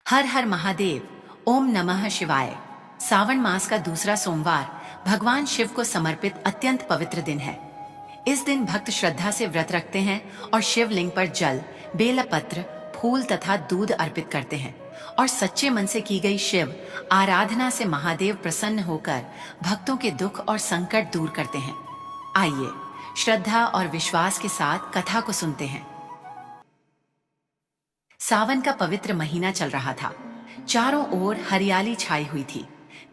हर हर महादेव। ओम नमः शिवाय। सावन मास का दूसरा सोमवार भगवान शिव को समर्पित अत्यंत पवित्र दिन है। इस दिन भक्त श्रद्धा से व्रत रखते हैं और शिवलिंग पर जल, बेलपत्र, फूल तथा दूध अर्पित करते हैं और सच्चे मन से की गई शिव आराधना से महादेव प्रसन्न होकर भक्तों के दुख और संकट दूर करते हैं। आइए श्रद्धा और विश्वास के साथ कथा को सुनते हैं। सावन का पवित्र महीना चल रहा था। चारों ओर हरियाली छाई हुई थी।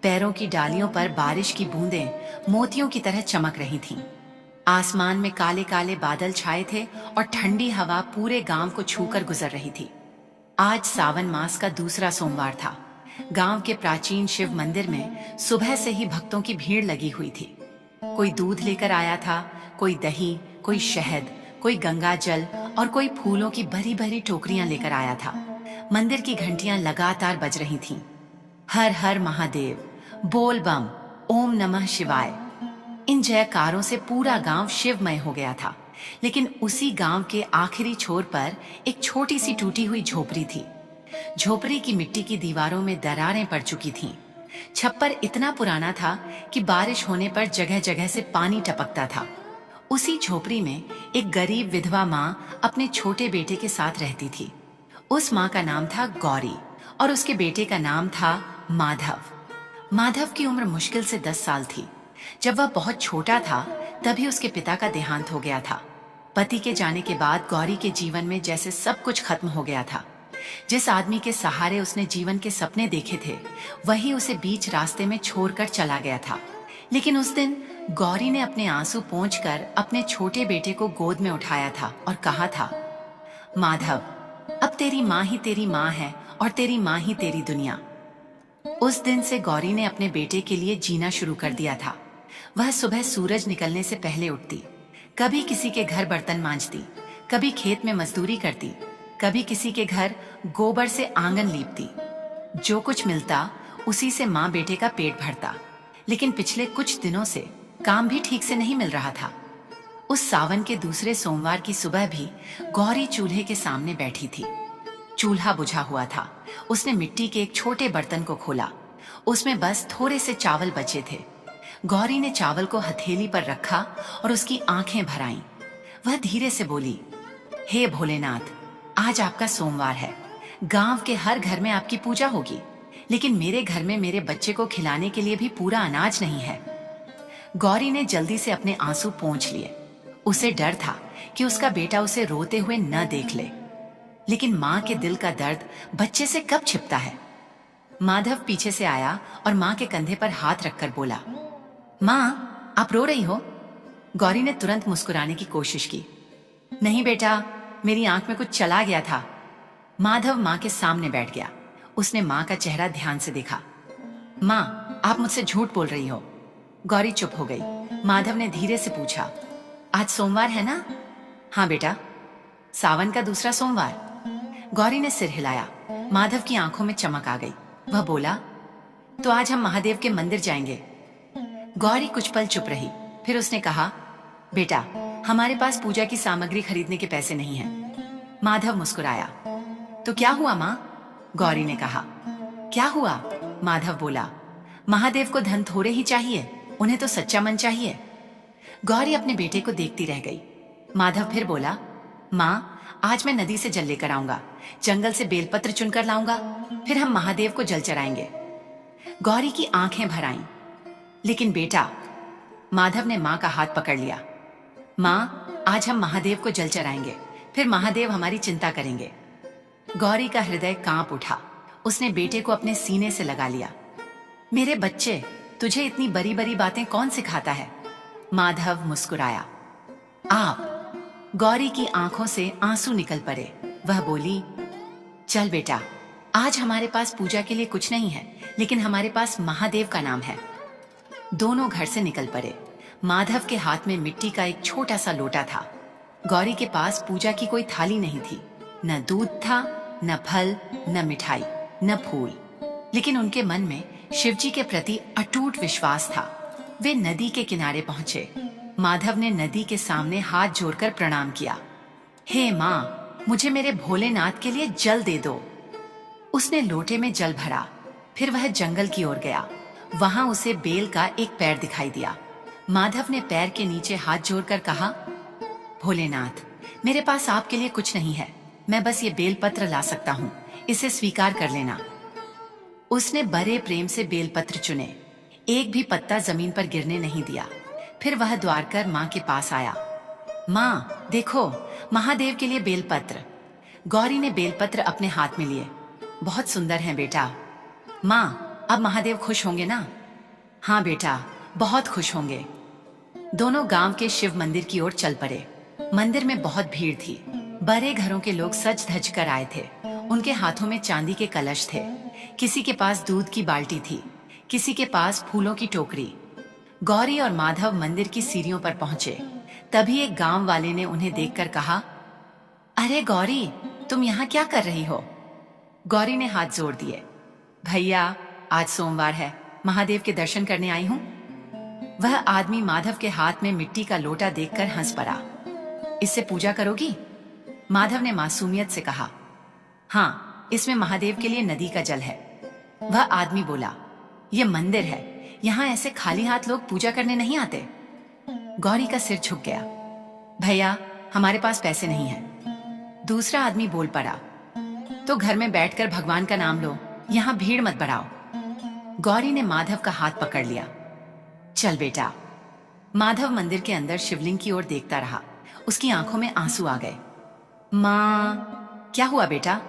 पैरों की डालियों पर बारिश की बूंदें मोतियों की तरह चमक रही थीं। आसमान में काले काले बादल छाए थे और ठंडी हवा पूरे गांव को छूकर गुजर रही थी। आज सावन मास का दूसरा सोमवार था। गांव के प्राचीन शिव मंदिर में सुबह से ही भक्तों की भीड़ लगी हुई थी। कोई दूध लेकर आया था, कोई दही, कोई शहद, कोई गंगा जल और कोई फूलों की भरी भरी टोकरियां लेकर आया था। मंदिर की घंटियां लगातार बज रही थीं। हर हर महादेव, बोल बम, ओम नमः शिवाय। इन जयकारों से पूरा गांव शिवमय हो गया था। लेकिन उसी गांव के आखिरी छोर पर एक छोटी सी टूटी हुई झोपड़ी थी। झोपड़ी की मिट्टी की दीवारों में दरारें पड़ चुकी थीं। छप्पर इतना पुराना था कि बारिश होने पर जगह जगह से पानी टपकता था। उसी झोपड़ी में एक गरीब विधवा माँ अपने छोटे बेटे के साथ रहती थी। उस माँ का नाम था गौरी और उसके बेटे का नाम था माधव। माधव की उम्र मुश्किल से 10 साल थी। जब वह बहुत छोटा था तभी उसके पिता का देहांत हो गया था। पति के जाने के बाद गौरी के जीवन में जैसे सब कुछ खत्म हो गया था। जिस आदमी के सहारे उसने जीवन के सपने देखे थे वही उसे बीच रास्ते में छोड़कर चला गया था। लेकिन उस दिन गौरी ने अपने आंसू पोंछकर अपने छोटे बेटे को गोद में उठाया था और कहा था, माधव, अब तेरी माँ ही तेरी माँ है और तेरी माँ ही तेरी दुनिया। उस दिन से गौरी ने अपने बेटे के लिए जीना शुरू कर दिया था। वह सुबह सूरज निकलने से पहले उठती, कभी किसी के घर बर्तन मांजती, कभी खेत में मजदूरी करती, कभी किसी के घर गोबर से आंगन लीपती। जो कुछ मिलता उसी से माँ बेटे का पेट भरता। लेकिन पिछले कुछ दिनों से काम भी ठीक से नहीं मिल रहा था। उस सावन के दूसरे सोमवार की सुबह भी गौरी चूल्हे के सामने बैठी थी। चूल्हा बुझा हुआ था। उसने मिट्टी के एक छोटे बर्तन को खोला। उसमें बस थोड़े से चावल बचे थे। गौरी ने चावल को हथेली पर रखा और उसकी आंखें भर आईं। वह धीरे से बोली, हे भोलेनाथ, आज आपका सोमवार है। गांव के हर घर में आपकी पूजा होगी, लेकिन मेरे घर में मेरे बच्चे को खिलाने के लिए भी पूरा अनाज नहीं है। गौरी ने जल्दी से अपने आंसू पोंछ लिए। उसे डर था कि उसका बेटा उसे रोते हुए न देख ले। लेकिन माँ के दिल का दर्द बच्चे से कब छिपता है। माधव पीछे से आया और माँ के कंधे पर हाथ रखकर बोला, माँ, आप रो रही हो? गौरी ने तुरंत मुस्कुराने की कोशिश की। नहीं बेटा, मेरी आंख में कुछ चला गया था। माधव माँ के सामने बैठ गया। उसने माँ का चेहरा ध्यान से देखा। माँ, आप मुझसे झूठ बोल रही हो। गौरी चुप हो गई। माधव ने धीरे से पूछा, आज सोमवार है ना? हाँ बेटा, सावन का दूसरा सोमवार। गौरी ने सिर हिलाया। माधव की आंखों में चमक आ गई। वह बोला, तो आज हम महादेव के मंदिर जाएंगे। गौरी कुछ पल चुप रही। फिर उसने कहा, बेटा, हमारे पास पूजा की सामग्री खरीदने के पैसे नहीं हैं। माधव मुस्कुराया। तो क्या हुआ माँ? गौरी ने कहा। क्या हुआ? माधव बोला, महादेव को धन थोड़े ही चाहिए, उन्हें तो सच्चा मन चाहिए। गौरी अपने बेटे को देखती रह गई। माधव फिर बोला, माँ, आज मैं नदी से जल लेकर आऊंगा, जंगल से बेलपत्र चुनकर लाऊंगा, फिर हम महादेव को जल चढ़ाएंगे। गौरी की आंखें भर आईं। लेकिन बेटा, माधव ने माँ का हाथ पकड़ लिया। माँ, आज हम महादेव को जल चढ़ाएंगे, फिर महादेव हमारी चिंता करेंगे। गौरी का हृदय कांप उठा। उसने बेटे को अपने सीने से लगा लिया। मेरे बच्चे, तुझे इतनी बड़ी बड़ी बातें कौन सिखाता है? माधव मुस्कुराया। आप। गौरी की आंखों से आंसू निकल पड़े। वह बोली, चल बेटा, आज हमारे पास पूजा के लिए कुछ नहीं है, लेकिन हमारे पास महादेव का नाम है। दोनों घर से निकल पड़े। माधव के हाथ में मिट्टी का एक छोटा सा लोटा था। गौरी के पास पूजा की कोई थाली नहीं थी। न दूध था, न फल, न मिठाई, न फूल। लेकिन उनके मन में शिवजी के प्रति अटूट विश्वास था। वे नदी के किनारे पहुंचे। माधव ने नदी के सामने हाथ जोड़कर प्रणाम किया। हे माँ, मुझे मेरे भोलेनाथ के लिए जल दे दो। उसने लोटे में जल भरा, फिर वह जंगल की ओर गया। वहां उसे बेल का एक पैर दिखाई दिया। माधव ने पैर के नीचे हाथ जोड़कर कहा, भोलेनाथ, मेरे पास आपके लिए कुछ नहीं है, मैं बस ये बेलपत्र ला सकता हूँ, इसे स्वीकार कर लेना। उसने बड़े प्रेम से बेलपत्र चुने, एक भी पत्ता जमीन पर गिरने नहीं दिया। फिर वह द्वार कर माँ के पास आया। माँ देखो, महादेव के लिए बेलपत्र। गौरी ने बेलपत्र अपने हाथ में लिए। बहुत सुंदर है बेटा। माँ, अब महादेव खुश होंगे ना? हाँ बेटा, बहुत खुश होंगे। दोनों गांव के शिव मंदिर की ओर चल पड़े। मंदिर में बहुत भीड़ थी। बड़े घरों के लोग सज धज कर आए थे। उनके हाथों में चांदी के कलश थे। किसी के पास दूध की बाल्टी थी, किसी के पास फूलों की टोकरी। गौरी और माधव मंदिर की सीढ़ियों पर पहुंचे। तभी एक गांव वाले ने उन्हें देखकर कहा, अरे गौरी, तुम यहाँ क्या कर रही हो? गौरी ने हाथ जोड़ दिए। भैया, आज सोमवार है, महादेव के दर्शन करने आई हूँ। वह आदमी माधव के हाथ में मिट्टी का लोटा देखकर हंस पड़ा। इससे पूजा करोगी? माधव ने मासूमियत से कहा। हाँ, इसमें महादेव के लिए नदी का जल है। वह आदमी बोला, यह मंदिर है, यहाँ ऐसे खाली हाथ लोग पूजा करने नहीं आते। गौरी का सिर झुक गया। भैया, हमारे पास पैसे नहीं हैं। दूसरा आदमी बोल पड़ा, तो घर में बैठकर भगवान का नाम लो, यहाँ भीड़ मत बढ़ाओ। गौरी ने माधव का हाथ पकड़ लिया। चल बेटा। माधव मंदिर के अंदर शिवलिंग की ओर देखता रहा। उसकी आंखों में आंसू आ गए। माँ, क्या हुआ बेटा?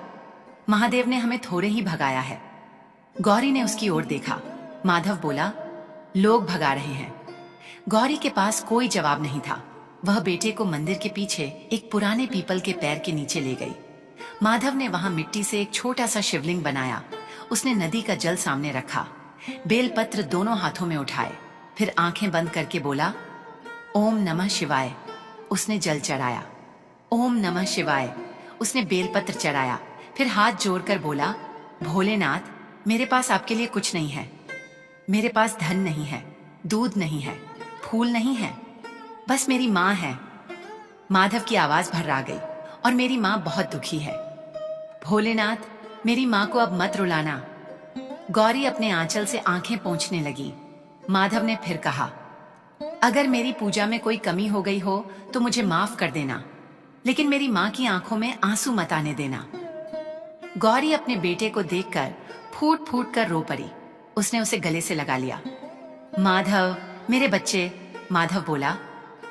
महादेव ने हमें थोड़े ही भगाया है। गौरी ने उसकी ओर देखा। माधव बोला, लोग भगा रहे हैं। गौरी के पास कोई जवाब नहीं था। वह बेटे को मंदिर के पीछे एक पुराने पीपल के पैर के नीचे ले गई। माधव ने वहां मिट्टी से एक छोटा सा शिवलिंग बनाया। उसने नदी का जल सामने रखा, बेलपत्र दोनों हाथों में उठाए, फिर आंखें बंद करके बोला, ओम नमः शिवाय। उसने जल चढ़ाया। ओम नमः शिवाय। उसने बेलपत्र चढ़ाया, फिर हाथ जोड़कर बोला, भोलेनाथ, मेरे पास आपके लिए कुछ नहीं है। मेरे पास धन नहीं है, दूध नहीं है, फूल नहीं है, बस मेरी माँ है। माधव की आवाज भर्रा गई, और मेरी माँ बहुत दुखी है। भोलेनाथ, मेरी माँ को अब मत रुलाना। गौरी अपने आंचल से आंखें पोंछने लगी। माधव ने फिर कहा, अगर मेरी पूजा में कोई कमी हो गई हो तो मुझे माफ कर देना, लेकिन मेरी माँ की आंखों में आंसू मत आने देना। गौरी अपने बेटे को देखकर फूट फूट कर रो पड़ी। उसने उसे गले से लगा लिया। माधव, मेरे बच्चे। माधव बोला,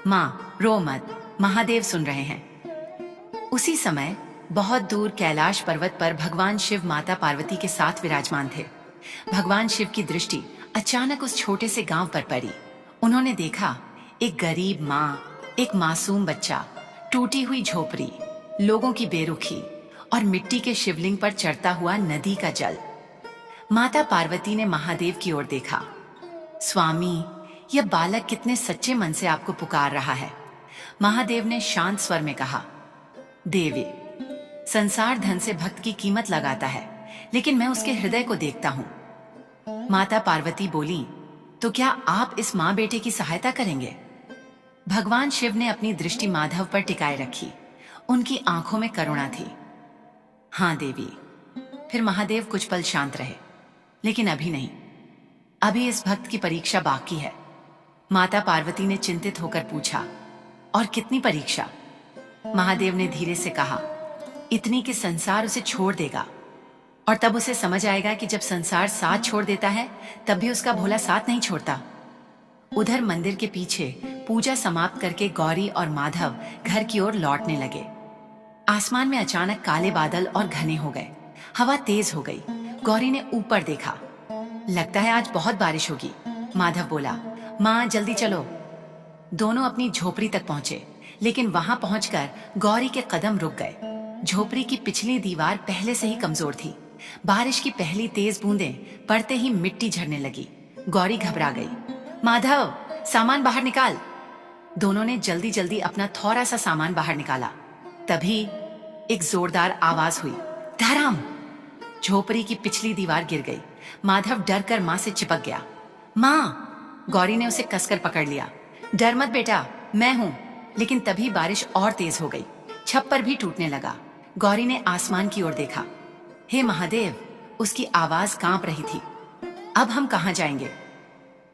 माँ रो मत, महादेव सुन रहे हैं। उसी समय बहुत दूर कैलाश पर्वत पर भगवान शिव माता पार्वती के साथ विराजमान थे। भगवान शिव की दृष्टि अचानक उस छोटे से गांव पर पड़ी। उन्होंने देखा, एक गरीब माँ, एक मासूम बच्चा, टूटी हुई झोपड़ी, लोगों की बेरुखी और मिट्टी के शिवलिंग पर चढ़ता हुआ नदी का जल। माता पार्वती ने महादेव की ओर देखा। स्वामी, यह बालक कितने सच्चे मन से आपको पुकार रहा है। महादेव ने शांत स्वर में कहा, देवी, संसार धन से भक्त की कीमत लगाता है, लेकिन मैं उसके हृदय को देखता हूँ। माता पार्वती बोली, तो क्या आप इस माँ बेटे की सहायता करेंगे? भगवान शिव ने अपनी दृष्टि माधव पर टिकाए रखी। उनकी आंखों में करुणा थी। हाँ देवी। फिर महादेव कुछ पल शांत रहे, लेकिन अभी नहीं, अभी इस भक्त की परीक्षा बाकी है। माता पार्वती ने चिंतित होकर पूछा, और कितनी परीक्षा? महादेव ने धीरे से कहा, इतनी कि संसार उसे छोड़ देगा, और तब उसे समझ आएगा कि जब संसार साथ छोड़ देता है तब भी उसका भोला साथ नहीं छोड़ता। उधर मंदिर के पीछे पूजा समाप्त करके गौरी और माधव घर की ओर लौटने लगे। आसमान में अचानक काले बादल और घने हो गए। हवा तेज हो गई। गौरी ने ऊपर देखा। लगता है आज बहुत बारिश होगी। माधव बोला, माँ जल्दी चलो। दोनों अपनी झोपड़ी तक पहुंचे, लेकिन वहां पहुंचकर गौरी के कदम रुक गए। झोपड़ी की पिछली दीवार पहले से ही कमजोर थी। बारिश की पहली तेज बूंदें पड़ते ही मिट्टी झड़ने लगी। गौरी घबरा गई। माधव, सामान बाहर निकाल। दोनों ने जल्दी जल्दी अपना थोड़ा सा सामान बाहर निकाला। तभी एक जोरदार आवाज हुई, धड़ाम। झोपड़ी की पिछली दीवार गिर गई। माधव डर कर माँ से चिपक गया। माँ! गौरी ने उसे कसकर पकड़ लिया। डर मत बेटा, मैं हूं। लेकिन तभी बारिश और तेज हो गई। छप्पर भी टूटने लगा। गौरी ने आसमान की ओर देखा। हे महादेव, उसकी आवाज कांप रही थी। अब हम कहाँ जाएंगे?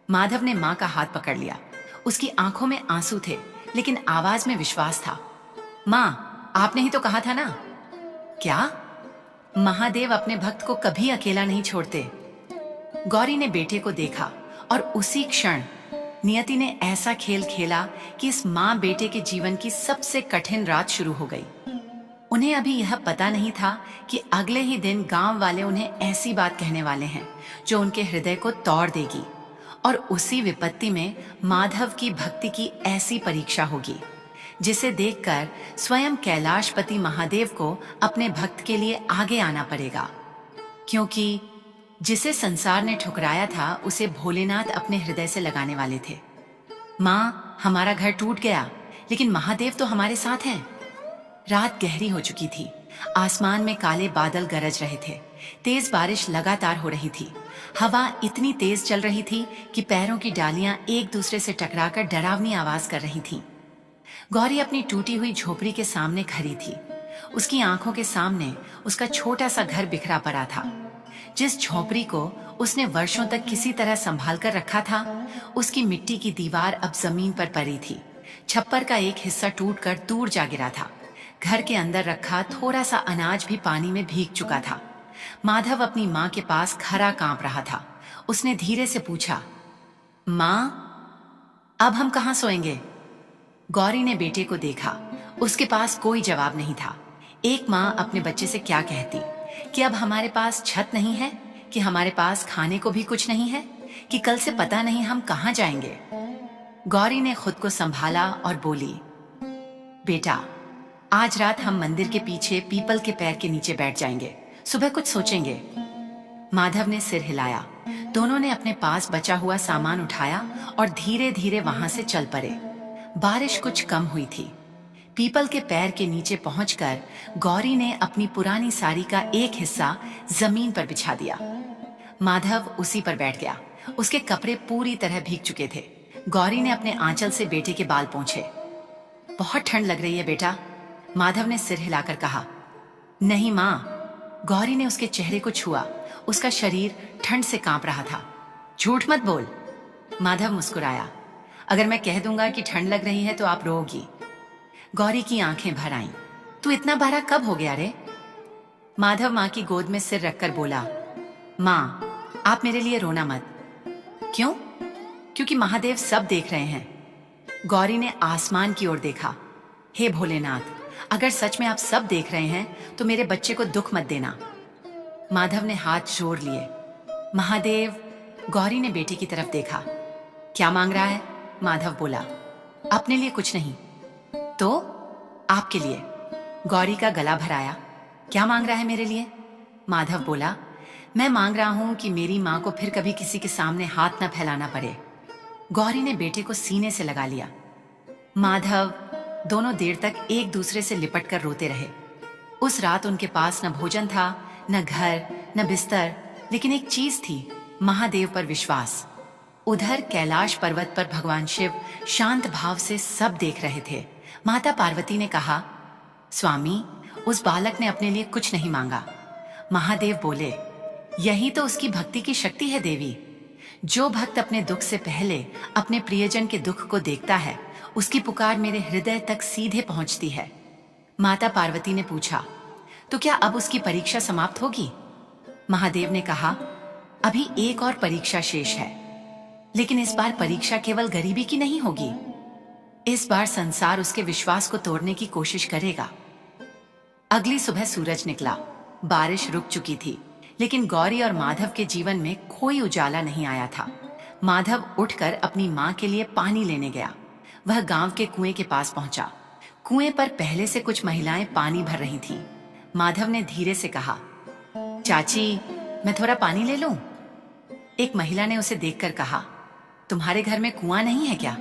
माधव ने माँ का हाथ पकड़ लिया। उसकी आंखों में आंसू थे, लेकिन आवाज में विश्वास था। माँ, आपने ही तो कहा था ना। क्या? महादेव अपने भक्त को कभी अकेला नहीं छोड़ते। गौरी ने बेटे को देखा और उसी क्षण नियति ने ऐसा खेल खेला कि इस माँ बेटे के जीवन की सबसे कठिन रात शुरू हो गई। उन्हें अभी यह पता नहीं था कि अगले ही दिन गांव वाले उन्हें ऐसी बात कहने वाले हैं जो उनके हृदय को तोड़ देगी, और उसी विपत्ति में माधव की भक्ति की ऐसी परीक्षा होगी जिसे देखकर स्वयं कैलाशपति महादेव को अपने भक्त के लिए आगे आना पड़ेगा, क्योंकि जिसे संसार ने ठुकराया था उसे भोलेनाथ अपने हृदय से लगाने वाले थे। माँ, हमारा घर टूट गया, लेकिन महादेव तो हमारे साथ हैं। रात गहरी हो चुकी थी। आसमान में काले बादल गरज रहे थे। तेज बारिश लगातार हो रही थी। हवा इतनी तेज चल रही थी कि पैरों की डालियां एक दूसरे से टकराकर डरावनी आवाज कर रही थीं। गौरी अपनी टूटी हुई झोपड़ी के सामने खड़ी थी। उसकी आंखों के सामने उसका छोटा सा घर बिखरा पड़ा था। जिस झोपड़ी को उसने वर्षों तक किसी तरह संभाल कर रखा था, उसकी मिट्टी की दीवार अब जमीन पर पड़ी थी। छप्पर का एक हिस्सा टूटकर दूर जा गिरा था। घर के अंदर रखा थोड़ा सा अनाज भी पानी में भीग चुका था। माधव अपनी माँ के पास खरा कांप रहा था। उसने धीरे से पूछा, माँ, अब हम कहाँ सोएंगे? गौरी ने बेटे को देखा। उसके पास कोई जवाब नहीं था। एक माँ अपने बच्चे से क्या कहती कि अब हमारे पास छत नहीं है, कि हमारे पास खाने को भी कुछ नहीं है, कि कल से पता नहीं हम कहाँ जाएंगे। गौरी ने खुद को संभाला और बोली, बेटा, आज रात हम मंदिर के पीछे पीपल के पेड़ के नीचे बैठ जाएंगे, सुबह कुछ सोचेंगे। माधव ने सिर हिलाया। दोनों ने अपने पास बचा हुआ सामान उठाया और धीरे धीरे वहां से चल पड़े। बारिश कुछ कम हुई थी। पीपल के पैर के नीचे पहुंचकर गौरी ने अपनी पुरानी साड़ी का एक हिस्सा जमीन पर बिछा दिया। माधव उसी पर बैठ गया। उसके कपड़े पूरी तरह भीग चुके थे। गौरी ने अपने आंचल से बेटे के बाल पोंछे। बहुत ठंड लग रही है बेटा, माधव ने सिर हिलाकर कहा। नहीं माँ, गौरी ने उसके चेहरे को छुआ। उसका शरीर ठंड से कांप रहा था। झूठ मत बोल, माधव मुस्कुराया। अगर मैं कह दूंगा कि ठंड लग रही है तो आप रोओगी। गौरी की आंखें भर आईं। तू इतना बड़ा कब हो गया रे? माधव माँ की गोद में सिर रखकर बोला, माँ, आप मेरे लिए रोना मत। क्यों? क्योंकि महादेव सब देख रहे हैं। गौरी ने आसमान की ओर देखा। हे भोलेनाथ, अगर सच में आप सब देख रहे हैं तो मेरे बच्चे को दुख मत देना। माधव ने हाथ जोड़ लिए। महादेव, गौरी ने बेटे की तरफ देखा। क्या मांग रहा है? माधव बोला। अपने लिए कुछ नहीं, तो आपके लिए। गौरी का गला भराया। क्या मांग रहा है मेरे लिए? माधव बोला, मैं मांग रहा हूं कि मेरी मां को फिर कभी किसी के सामने हाथ न फैलाना पड़े। गौरी ने बेटे को सीने से लगा लिया। माधव दोनों देर तक एक दूसरे से लिपट कर रोते रहे। उस रात उनके पास न भोजन था, न घर, न बिस्तर, लेकिन एक चीज थी, महादेव पर विश्वास। उधर कैलाश पर्वत पर भगवान शिव शांत भाव से सब देख रहे थे। माता पार्वती ने कहा, स्वामी, उस बालक ने अपने लिए कुछ नहीं मांगा। महादेव बोले, यही तो उसकी भक्ति की शक्ति है देवी। जो भक्त अपने दुख से पहले अपने प्रियजन के दुख को देखता है, उसकी पुकार मेरे हृदय तक सीधे पहुंचती है। माता पार्वती ने पूछा, तो क्या अब उसकी परीक्षा समाप्त होगी? महादेव ने कहा, अभी एक और परीक्षा शेष है, लेकिन इस बार परीक्षा केवल गरीबी की नहीं होगी। इस बार संसार उसके विश्वास को तोड़ने की कोशिश करेगा। अगली सुबह सूरज निकला। बारिश रुक चुकी थी, लेकिन गौरी और माधव के जीवन में कोई उजाला नहीं आया था। माधव उठकर अपनी माँ के लिए पानी लेने गया। वह गांव के कुएं के पास पहुंचा। कुएं पर पहले से कुछ महिलाएं पानी भर रही थीं। माधव ने धीरे से कहा, चाची, मैं थोड़ा पानी ले लूं? एक महिला ने उसे देखकर कहा, तुम्हारे घर में कुआं नहीं है क्या?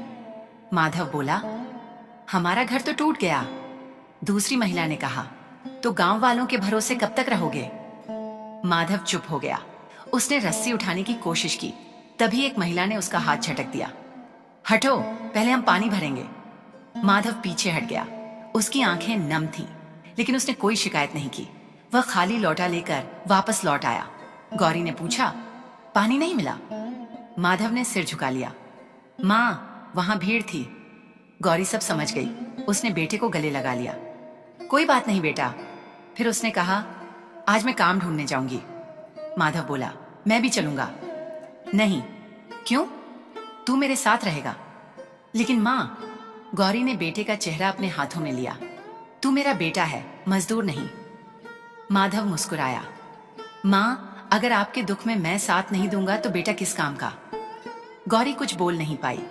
माधव बोला, हमारा घर तो टूट गया। दूसरी महिला ने कहा, तो गांव वालों के भरोसे कब तक रहोगे? माधव चुप हो गया। उसने रस्सी उठाने की कोशिश की। तभी एक महिला ने उसका हाथ झटक दिया। हटो, पहले हम पानी भरेंगे। माधव पीछे हट गया। उसकी आंखें नम थीं, लेकिन उसने कोई शिकायत नहीं की। वह खाली लोटा लेकर वापस लौट आया। गौरी ने पूछा, पानी नहीं मिला? माधव ने सिर झुका लिया। माँ, वहां भीड़ थी। गौरी सब समझ गई। उसने बेटे को गले लगा लिया। कोई बात नहीं बेटा। फिर उसने कहा, आज मैं काम ढूंढने जाऊंगी। माधव बोला, मैं भी चलूंगा। नहीं। क्यों? तू मेरे साथ रहेगा। लेकिन माँ, गौरी ने बेटे का चेहरा अपने हाथों में लिया। तू मेरा बेटा है, मजदूर नहीं। माधव मुस्कुराया। माँ, अगर आपके दुख में मैं साथ नहीं दूंगा तो बेटा किस काम का? गौरी कुछ बोल नहीं पाई।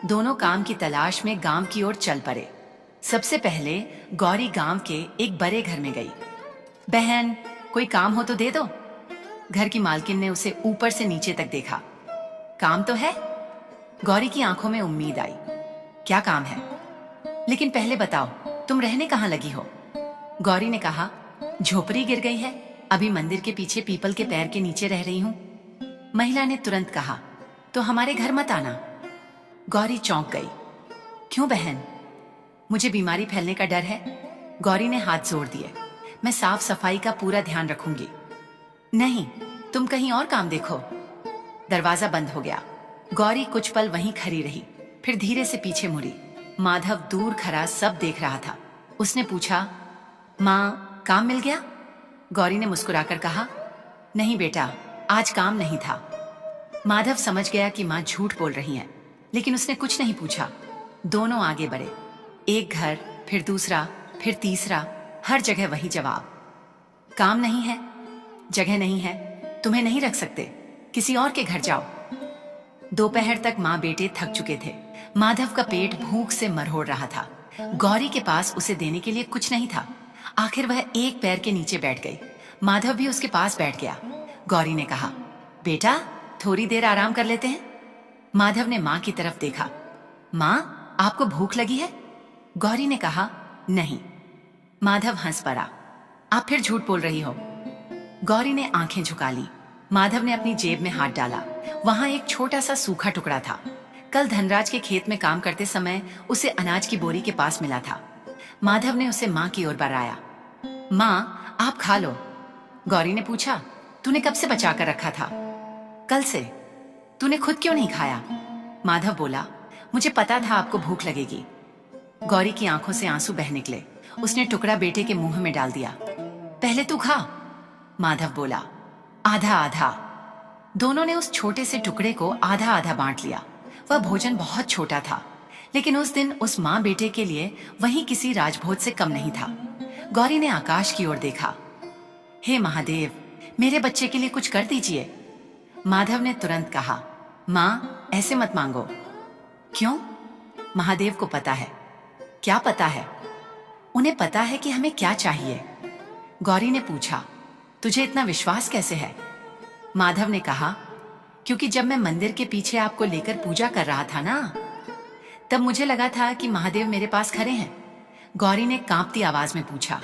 दोनों काम की तलाश में गांव की ओर चल पड़े। सबसे पहले गौरी गांव के एक बड़े घर में गई। बहन, कोई काम हो तो दे दो। घर की मालकिन ने उसे ऊपर से नीचे तक देखा। काम तो है। गौरी की आंखों में उम्मीद आई। क्या काम है? लेकिन पहले बताओ, तुम रहने कहाँ लगी हो? गौरी ने कहा, झोपड़ी गिर गई है, अभी मंदिर के पीछे पीपल के पैर के नीचे रह रही हूं। महिला ने तुरंत कहा, तो हमारे घर मत आना। गौरी चौंक गई। क्यों बहन? मुझे बीमारी फैलने का डर है। गौरी ने हाथ जोड़ दिए। मैं साफ सफाई का पूरा ध्यान रखूंगी। नहीं, तुम कहीं और काम देखो। दरवाजा बंद हो गया। गौरी कुछ पल वहीं खड़ी रही, फिर धीरे से पीछे मुड़ी। माधव दूर खड़ा सब देख रहा था। उसने पूछा, माँ, काम मिल गया? गौरी ने मुस्कुराकर कहा, नहीं बेटा, आज काम नहीं था। माधव समझ गया कि माँ झूठ बोल रही है, लेकिन उसने कुछ नहीं पूछा। दोनों आगे बढ़े। एक घर, फिर दूसरा, फिर तीसरा, हर जगह वही जवाब। काम नहीं है, जगह नहीं है, तुम्हें नहीं रख सकते, किसी और के घर जाओ। दोपहर तक माँ बेटे थक चुके थे। माधव का पेट भूख से मरहोड़ रहा था। गौरी के पास उसे देने के लिए कुछ नहीं था। आखिर वह एक पैर के नीचे बैठ गई। माधव भी उसके पास बैठ गया। गौरी ने कहा, बेटा, थोड़ी देर आराम कर लेते हैं। माधव ने माँ की तरफ देखा। माँ, आपको भूख लगी है? गौरी ने कहा, नहीं। माधव हंस पड़ा। आप फिर झूठ बोल रही हो। गौरी ने आंखें झुका ली। माधव ने अपनी जेब में हाथ डाला। वहां एक छोटा सा सूखा टुकड़ा था। कल धनराज के खेत में काम करते समय उसे अनाज की बोरी के पास मिला था। माधव ने उसे माँ की ओर बढ़ाया। माँ, आप खा लो। गौरी ने पूछा, तूने कब से बचा कर रखा था? कल से। तूने खुद क्यों नहीं खाया? माधव बोला, मुझे पता था आपको भूख लगेगी। गौरी की आंखों से आंसू बह निकले। उसने टुकड़ा बेटे के मुंह में डाल दिया। पहले तू खा। माधव बोला, आधा आधा। दोनों ने उस छोटे से टुकड़े को आधा आधा बांट लिया। वह भोजन बहुत छोटा था, लेकिन उस दिन उस माँ बेटे के लिए वही किसी राजभोज से कम नहीं था। गौरी ने आकाश की ओर देखा। हे महादेव, मेरे बच्चे के लिए कुछ कर दीजिए। माधव ने तुरंत कहा, माँ, ऐसे मत मांगो। क्यों? महादेव को पता है। क्या पता है? उन्हें पता है कि हमें क्या चाहिए। गौरी ने पूछा, तुझे इतना विश्वास कैसे है? माधव ने कहा, क्योंकि जब मैं मंदिर के पीछे आपको लेकर पूजा कर रहा था ना, तब मुझे लगा था कि महादेव मेरे पास खड़े हैं। गौरी ने कांपती आवाज में पूछा,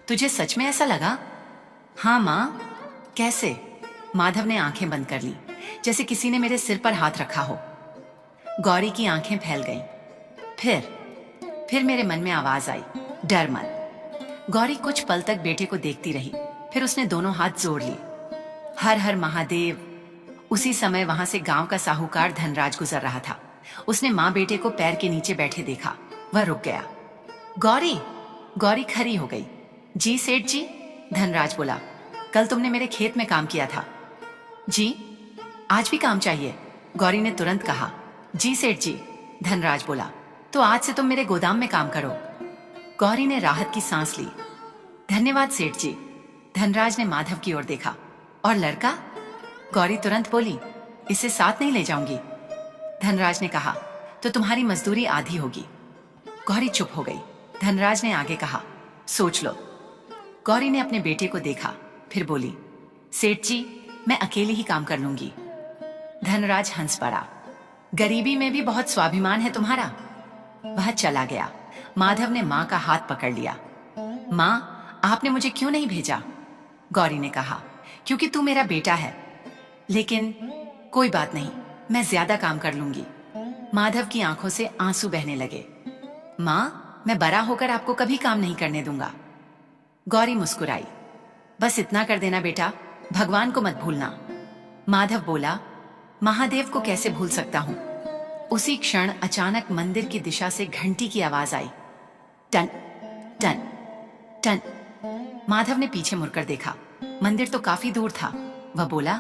तुझे सच में ऐसा लगा? हाँ माँ। कैसे? माधव ने आंखें बंद कर ली, जैसे किसी ने मेरे सिर पर हाथ रखा हो। गौरी की आंखें फैल गईं। फिर मेरे मन में आवाज आई, डर मत। गौरी कुछ पल तक बेटे को देखती रही, फिर उसने दोनों हाथ जोड़ लिए। हर हर महादेव। उसी समय वहां से गांव का साहूकार धनराज गुजर रहा था। उसने माँ बेटे को पैर के नीचे बैठे देखा। वह रुक गया। गौरी। गौरी खड़ी हो गई। जी सेठ जी। धनराज बोला, कल तुमने मेरे खेत में काम किया था। जी। आज भी काम चाहिए? गौरी ने तुरंत कहा। जी सेठ जी। धनराज बोला, तो आज से तुम मेरे गोदाम में काम करो। गौरी ने राहत की सांस ली। धन्यवाद सेठ जी। धनराज ने माधव की ओर देखा। और लड़का? गौरी तुरंत बोली, इसे साथ नहीं ले जाऊंगी। धनराज ने कहा, तो तुम्हारी मजदूरी आधी होगी। गौरी चुप हो गई। धनराज ने आगे कहा, सोच लो। गौरी ने अपने बेटे को देखा, फिर बोली, सेठ जी, मैं अकेली ही काम कर लूंगी। धनराज हंस पड़ा। गरीबी में भी बहुत स्वाभिमान है तुम्हारा। वह चला गया। माधव ने माँ का हाथ पकड़ लिया। माँ, आपने मुझे क्यों नहीं भेजा? गौरी ने कहा, क्योंकि तू मेरा बेटा है। लेकिन कोई बात नहीं, मैं ज्यादा काम कर लूंगी। माधव की आंखों से आंसू बहने लगे। माँ, मैं बड़ा होकर आपको कभी काम नहीं करने दूंगा। गौरी मुस्कुराई। बस इतना कर देना बेटा, भगवान को मत भूलना। माधव बोला, महादेव को कैसे भूल सकता हूँ। उसी क्षण अचानक मंदिर की दिशा से घंटी की आवाज आई। टन टन टन। माधव ने पीछे मुड़कर देखा। मंदिर तो काफी दूर था। वह बोला,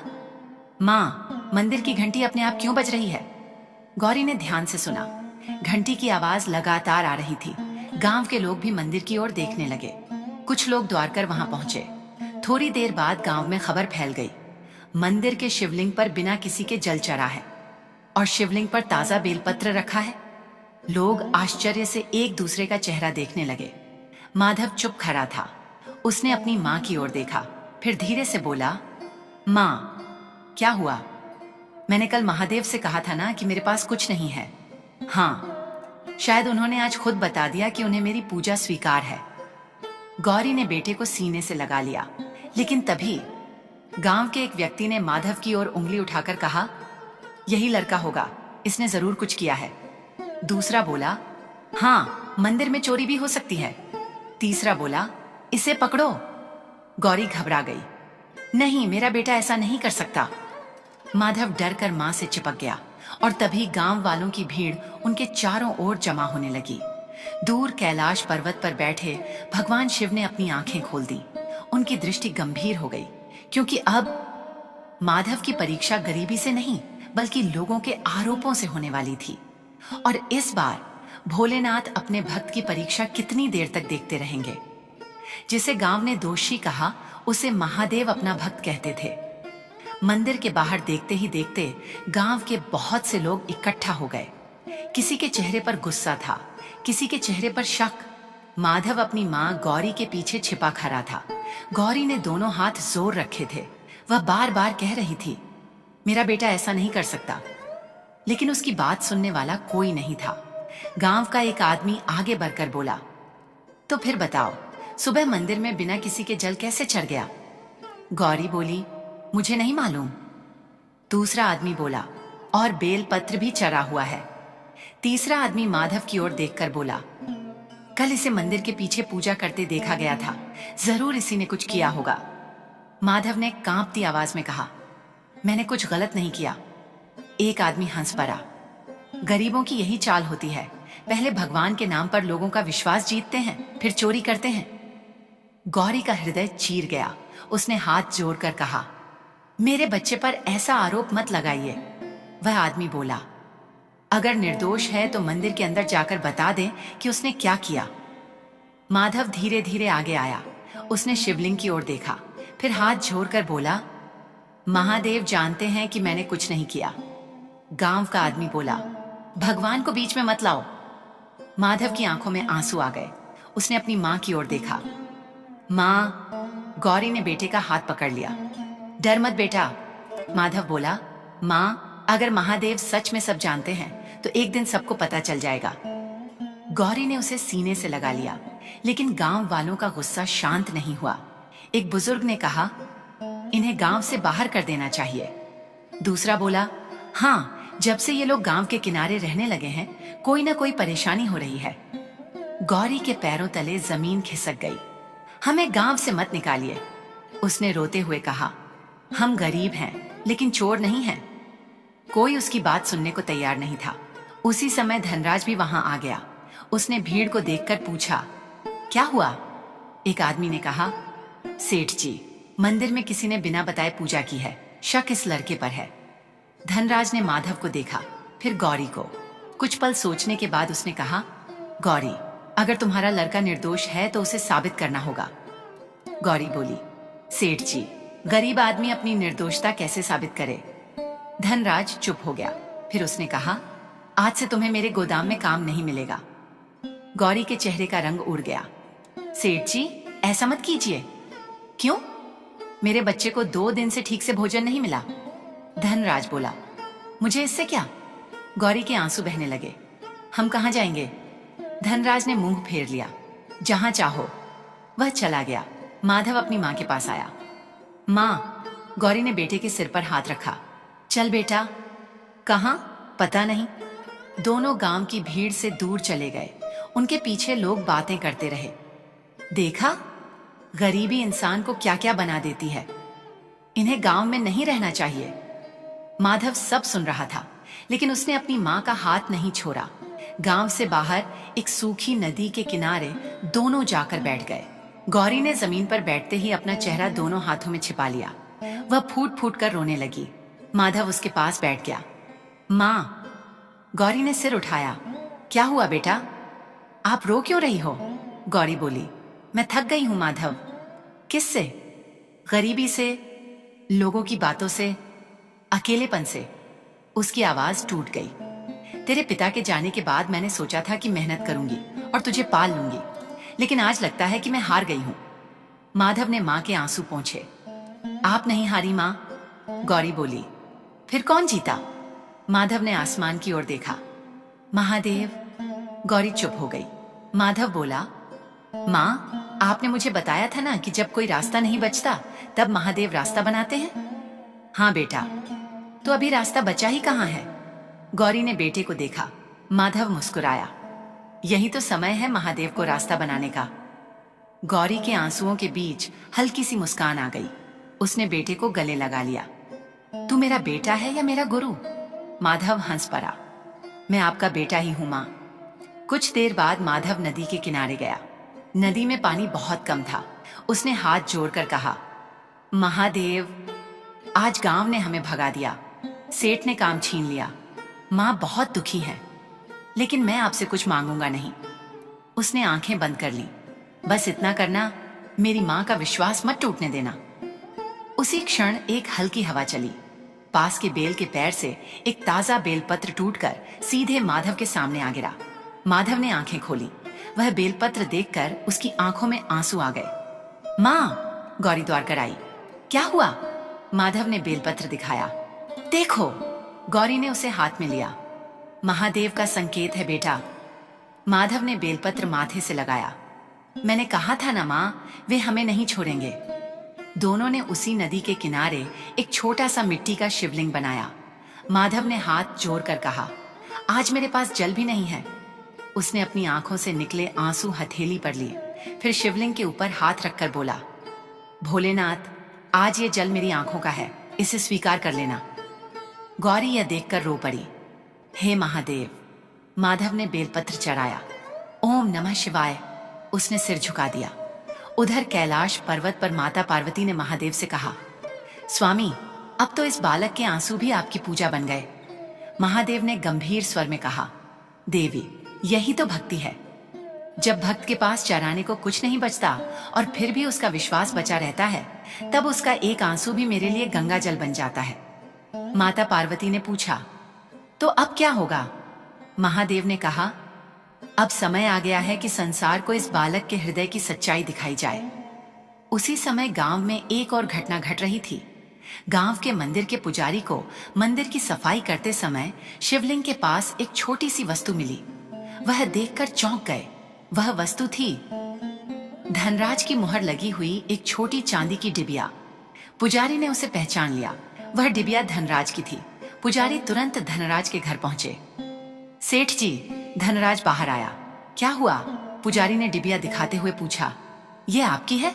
माँ, मंदिर की घंटी अपने आप क्यों बज रही है? गौरी ने ध्यान से सुना। घंटी की आवाज लगातार आ रही थी। गांव के लोग भी मंदिर की ओर देखने लगे। कुछ लोग द्वार कर वहां पहुंचे। थोड़ी देर बाद गांव में खबर फैल गई, मंदिर के शिवलिंग पर बिना किसी के जल चढ़ा है और शिवलिंग पर ताजा बेलपत्र रखा है। लोग आश्चर्य से एक दूसरे का चेहरा देखने लगे। माधव चुप खड़ा था। उसने अपनी माँ की ओर देखा, फिर धीरे से बोला, माँ, क्या हुआ? मैंने कल महादेव से कहा था ना कि मेरे पास कुछ नहीं है। हाँ, शायद उन्होंने आज खुद बता दिया कि उन्हें मेरी पूजा स्वीकार है। गौरी ने बेटे को सीने से लगा लिया, लेकिन तभी गांव के एक व्यक्ति ने माधव की ओर उंगली उठाकर कहा, यही लड़का होगा, इसने जरूर कुछ किया है। दूसरा बोला, हाँ, मंदिर में चोरी भी हो सकती है। तीसरा बोला, इसे पकड़ो। गौरी घबरा गई। नहीं, मेरा बेटा ऐसा नहीं कर सकता। माधव डर कर मां से चिपक गया और तभी गांव वालों की भीड़ उनके चारों ओर जमा होने लगी। दूर कैलाश पर्वत पर बैठे भगवान शिव ने अपनी आंखें खोल दी। उनकी दृष्टि गंभीर हो गई, क्योंकि अब माधव की परीक्षा गरीबी से नहीं बल्कि लोगों के आरोपों से होने वाली थी। और इस बार भोलेनाथ अपने भक्त की परीक्षा कितनी देर तक देखते रहेंगे। जिसे गांव ने दोषी कहा, उसे महादेव अपना भक्त कहते थे। मंदिर के बाहर देखते ही देखते गांव के बहुत से लोग इकट्ठा हो गए। किसी के चेहरे पर गुस्सा था, किसी के चेहरे पर शक। माधव अपनी मां गौरी के पीछे छिपा खड़ा था। गौरी ने दोनों हाथ जोर रखे थे। वह बार बार कह रही थी, मेरा बेटा ऐसा नहीं कर सकता। लेकिन उसकी बात सुनने वाला कोई नहीं था। गांव का एक आदमी आगे बढ़कर बोला, तो फिर बताओ, सुबह मंदिर में बिना किसी के जल कैसे चढ़ गया? गौरी बोली, मुझे नहीं मालूम। दूसरा आदमी बोला, और बेल पत्र भी चढ़ा हुआ है। तीसरा आदमी माधव की ओर देखकर बोला, कल इसे मंदिर के पीछे पूजा करते देखा गया था, जरूर इसी ने कुछ किया होगा। माधव ने कांपती आवाज में कहा, मैंने कुछ गलत नहीं किया। एक आदमी हंस पड़ा, गरीबों की यही चाल होती है, पहले भगवान के नाम पर लोगों का विश्वास जीतते हैं, फिर चोरी करते हैं। गौरी का हृदय चीर गया। उसने हाथ जोड़कर कहा, मेरे बच्चे पर ऐसा आरोप मत लगाइए। वह आदमी बोला, अगर निर्दोष है तो मंदिर के अंदर जाकर बता दें कि उसने क्या किया। माधव धीरे धीरे आगे आया। उसने शिवलिंग की ओर देखा, फिर हाथ जोड़कर बोला, महादेव जानते हैं कि मैंने कुछ नहीं किया। गांव का आदमी बोला, भगवान को बीच में मत लाओ। माधव की आंखों में आंसू आ गए। उसने अपनी मां की ओर देखा। मां, गौरी ने बेटे का हाथ पकड़ लिया। डर मत बेटा। माधव बोला, मां, अगर महादेव सच में सब जानते हैं तो एक दिन सबको पता चल जाएगा। गौरी ने उसे सीने से लगा लिया, लेकिन गांव वालों का गुस्सा शांत नहीं हुआ। एक बुजुर्ग ने कहा, इन्हें गांव से बाहर कर देना चाहिए। दूसरा बोला, हाँ, जब से ये लोग गांव के किनारे रहने लगे हैं, कोई ना कोई परेशानी हो रही है। गौरी के पैरों तले जमीन खिसक गई। हमें गांव से मत निकालिए, उसने रोते हुए कहा। हम गरीब हैं, लेकिन चोर नहीं हैं। कोई उसकी बात सुनने को तैयार नहीं था। उसी समय धनराज भी वहां आ गया। उसने भीड़ को देखकर पूछा, क्या हुआ? एक आदमी ने कहा, सेठ जी, मंदिर में किसी ने बिना बताए पूजा की है, शक इस लड़के पर है। धनराज ने माधव को देखा, फिर गौरी को। कुछ पल सोचने के बाद उसने कहा, गौरी, अगर तुम्हारा लड़का निर्दोष है तो उसे साबित करना होगा। गौरी बोली, सेठ जी, गरीब आदमी अपनी निर्दोषता कैसे साबित करे? धनराज चुप हो गया। फिर उसने कहा, आज से तुम्हें मेरे गोदाम में काम नहीं मिलेगा। गौरी के चेहरे का रंग उड़ गया। सेठ जी, ऐसा मत कीजिए। क्यों? मेरे बच्चे को 2 दिन से ठीक से भोजन नहीं मिला। धनराज बोला, मुझे इससे क्या? गौरी के आंसू बहने लगे। हम कहाँ जाएंगे? धनराज ने मुंह फेर लिया। जहां चाहो। वह चला गया। माधव अपनी मां के पास आया। मां, गौरी ने बेटे के सिर पर हाथ रखा। चल बेटा। कहां? पता नहीं। दोनों गांव की भीड़ से दूर चले गए। उनके पीछे लोग बातें करते रहे। देखा, गरीबी इंसान को क्या क्या बना देती है। इन्हें गांव में नहीं रहना चाहिए। माधव सब सुन रहा था, लेकिन उसने अपनी माँ का हाथ नहीं छोड़ा। गांव से बाहर एक सूखी नदी के किनारे दोनों जाकर बैठ गए। गौरी ने जमीन पर बैठते ही अपना चेहरा दोनों हाथों में छिपा लिया। वह फूट फूट कर रोने लगी। माधव उसके पास बैठ गया। माँ, गौरी ने सिर उठाया। क्या हुआ बेटा, आप रो क्यों रही हो? गौरी बोली, मैं थक गई हूं माधव। किससे? गरीबी से, लोगों की बातों से, अकेलेपन से। उसकी आवाज टूट गई। तेरे पिता के जाने के बाद मैंने सोचा था कि मेहनत करूंगी और तुझे पाल लूंगी, लेकिन आज लगता है कि मैं हार गई हूं। माधव ने मां के आंसू पोंछे। आप नहीं हारी मां, गौरी बोली। फिर कौन जीता? माधव ने आसमान की ओर देखा। महादेव। गौरी चुप हो गई। माधव बोला, मां, आपने मुझे बताया था ना कि जब कोई रास्ता नहीं बचता तब महादेव रास्ता बनाते हैं। हाँ बेटा, तो अभी रास्ता बचा ही कहाँ है? गौरी ने बेटे को देखा। माधव मुस्कुराया। यही तो समय है महादेव को रास्ता बनाने का। गौरी के आंसुओं के बीच हल्की सी मुस्कान आ गई। उसने बेटे को गले लगा लिया। तू मेरा बेटा है या मेरा गुरु? माधव हंस पड़ा। मैं आपका बेटा ही हूं मां। कुछ देर बाद माधव नदी के किनारे गया। नदी में पानी बहुत कम था। उसने हाथ जोड़कर कहा, महादेव, आज गांव ने हमें भगा दिया। सेठ ने काम छीन लिया। मां बहुत दुखी है, लेकिन मैं आपसे कुछ मांगूंगा नहीं। उसने आंखें बंद कर ली। बस इतना करना, मेरी मां का विश्वास मत टूटने देना। उसी क्षण एक हल्की हवा चली। पास के बेल के पैर से एक ताजा बेलपत्र टूटकर सीधे माधव के सामने आ गिरा। माधव ने आंखें खोली। वह बेलपत्र देखकर उसकी आंखों में आंसू आ गए। मां, गौरी द्वार कर आई। क्या हुआ? माधव ने बेलपत्र दिखाया। देखो, गौरी ने उसे हाथ में लिया। महादेव का संकेत है बेटा। माधव ने बेलपत्र माथे से लगाया। मैंने कहा था ना मां, वे हमें नहीं छोड़ेंगे। दोनों ने उसी नदी के किनारे एक छोटा सा मिट्टी का शिवलिंग बनाया। माधव ने हाथ जोड़कर कहा, आज मेरे पास जल भी नहीं है। उसने अपनी आंखों से निकले आंसू हथेली पर लिए, फिर शिवलिंग के ऊपर हाथ रखकर बोला, भोलेनाथ, आज ये जल मेरी आंखों का है, इसे स्वीकार कर लेना। गौरी यह देखकर रो पड़ी। हे महादेव। माधव ने बेलपत्र चढ़ाया। ओम नमः शिवाय। उसने सिर झुका दिया। उधर कैलाश पर्वत पर माता पार्वती ने महादेव से कहा, स्वामी, अब तो इस बालक के आंसू भी आपकी पूजा बन गए। महादेव ने गंभीर स्वर में कहा, देवी, यही तो भक्ति है। जब भक्त के पास चराने को कुछ नहीं बचता और फिर भी उसका विश्वास बचा रहता है, तब उसका एक आंसू भी मेरे लिए गंगा जल बन जाता है। माता पार्वती ने पूछा, तो अब क्या होगा? महादेव ने कहा, अब समय आ गया है कि संसार को इस बालक के हृदय की सच्चाई दिखाई जाए। उसी समय गांव में एक और घटना घट रही थी। गांव के मंदिर के पुजारी को मंदिर की सफाई करते समय शिवलिंग के पास एक छोटी सी वस्तु मिली। वह देखकर चौंक गए। वह वस्तु थी धनराज की मुहर लगी हुई एक छोटी चांदी की डिबिया। पुजारी ने उसे पहचान लिया। वह डिबिया धनराज की थी। पुजारी तुरंत धनराज के घर पहुंचे। सेठ जी, धनराज बाहर आया। क्या हुआ? पुजारी ने डिबिया दिखाते हुए पूछा। ये आपकी है?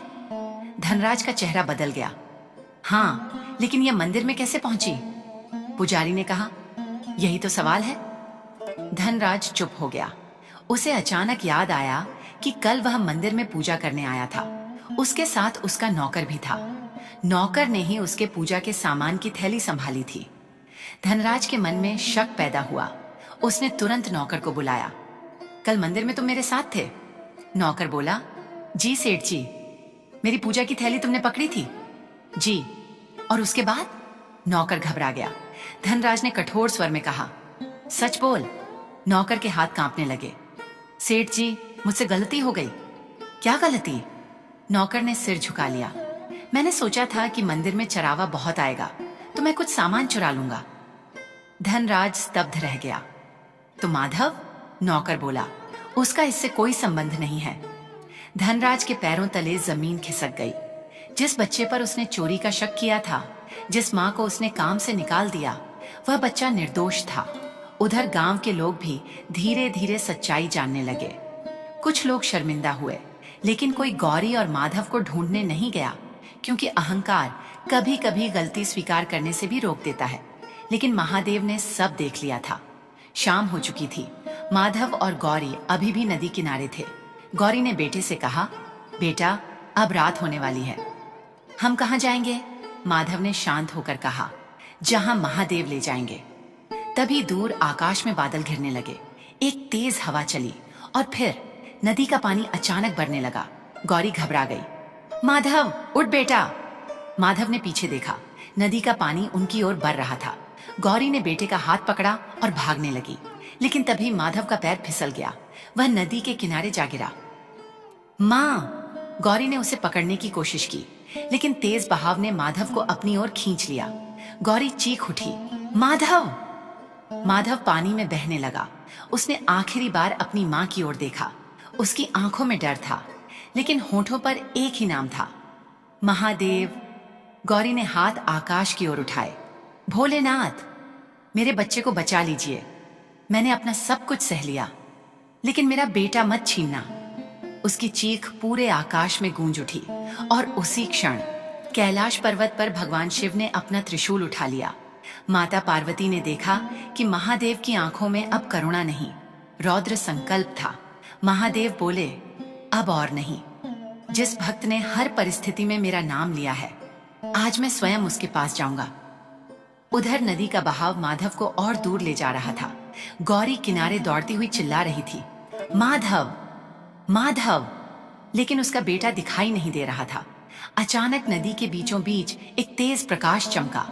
धनराज का चेहरा बदल गया। हाँ, लेकिन यह मंदिर में कैसे पहुंची? पुजारी ने कहा। यही तो सवाल है। धनराज चुप हो गया। उसे अचानक याद आया कि कल वह मंदिर में पूजा करने आया था। उसके साथ उसका नौकर भी था। नौकर ने ही उसके पूजा के सामान की थैली संभाली थी। धनराज के मन में शक पैदा हुआ। उसने तुरंत नौकर को बुलाया। कल मंदिर में तुम मेरे साथ थे? नौकर बोला, जी सेठ जी। मेरी पूजा की थैली तुमने पकड़ी थी? जी। और उसके बाद? नौकर घबरा गया। धनराज ने कठोर स्वर में कहा, सच बोल। नौकर के हाथ कांपने लगे। सेठ जी, मुझसे गलती हो गई। क्या गलती? नौकर ने सिर झुका लिया। मैंने सोचा था कि मंदिर में चरावा बहुत आएगा, तो मैं कुछ सामान चुरा लूंगा। धनराज स्तब्ध रह गया। तो माधव? नौकर बोला, उसका इससे कोई संबंध नहीं है। धनराज के पैरों तले जमीन खिसक गई। जिस बच्चे पर उसने चोरी का शक किया था, जिस माँ को उसने काम से निकाल दिया, वह बच्चा निर्दोष था। उधर गांव के लोग भी धीरे धीरे सच्चाई जानने लगे। कुछ लोग शर्मिंदा हुए, लेकिन कोई गौरी और माधव को ढूंढने नहीं गया, क्योंकि अहंकार कभी कभी गलती स्वीकार करने से भी रोक देता है। लेकिन महादेव ने सब देख लिया था। शाम हो चुकी थी। माधव और गौरी अभी भी नदी किनारे थे। गौरी ने बेटे से कहा, बेटा, अब रात होने वाली है, हम कहाँ जाएंगे? माधव ने शांत होकर कहा, जहां महादेव ले जाएंगे। तभी दूर आकाश में बादल घिरने लगे। एक तेज हवा चली और फिर नदी का पानी अचानक बढ़ने लगा। गौरी घबरा गई। माधव, उठ बेटा। माधव ने पीछे देखा। नदी का पानी उनकी ओर बढ़ रहा था। गौरी ने बेटे का हाथ पकड़ा और भागने लगी, लेकिन तभी माधव का पैर फिसल गया। वह नदी के किनारे जा गिरा। माँ! गौरी ने उसे पकड़ने की कोशिश की, लेकिन तेज बहाव ने माधव को अपनी ओर खींच लिया। गौरी चीख उठी, माधव! माधव पानी में बहने लगा। उसने आखिरी बार अपनी माँ की ओर देखा। उसकी आंखों में डर था, लेकिन होठों पर एक ही नाम था, महादेव। गौरी ने हाथ आकाश की ओर उठाए। भोलेनाथ, मेरे बच्चे को बचा लीजिए। मैंने अपना सब कुछ सह लिया, लेकिन मेरा बेटा मत छीनना। उसकी चीख पूरे आकाश में गूंज उठी और उसी क्षण कैलाश पर्वत पर भगवान शिव ने अपना त्रिशूल उठा लिया। माता पार्वती ने देखा कि महादेव की आंखों में अब करुणा नहीं, रौद्र संकल्प था। महादेव बोले, अब और नहीं। जिस भक्त ने हर परिस्थिति में मेरा नाम लिया है, आज मैं स्वयं उसके पास जाऊंगा। उधर नदी का बहाव माधव को और दूर ले जा रहा था। गौरी किनारे दौड़ती हुई चिल्ला रही थी, माधव, माधव! लेकिन उसका बेटा दिखाई नहीं दे रहा था। अचानक नदी के बीचों बीच एक तेज प्रकाश चमका।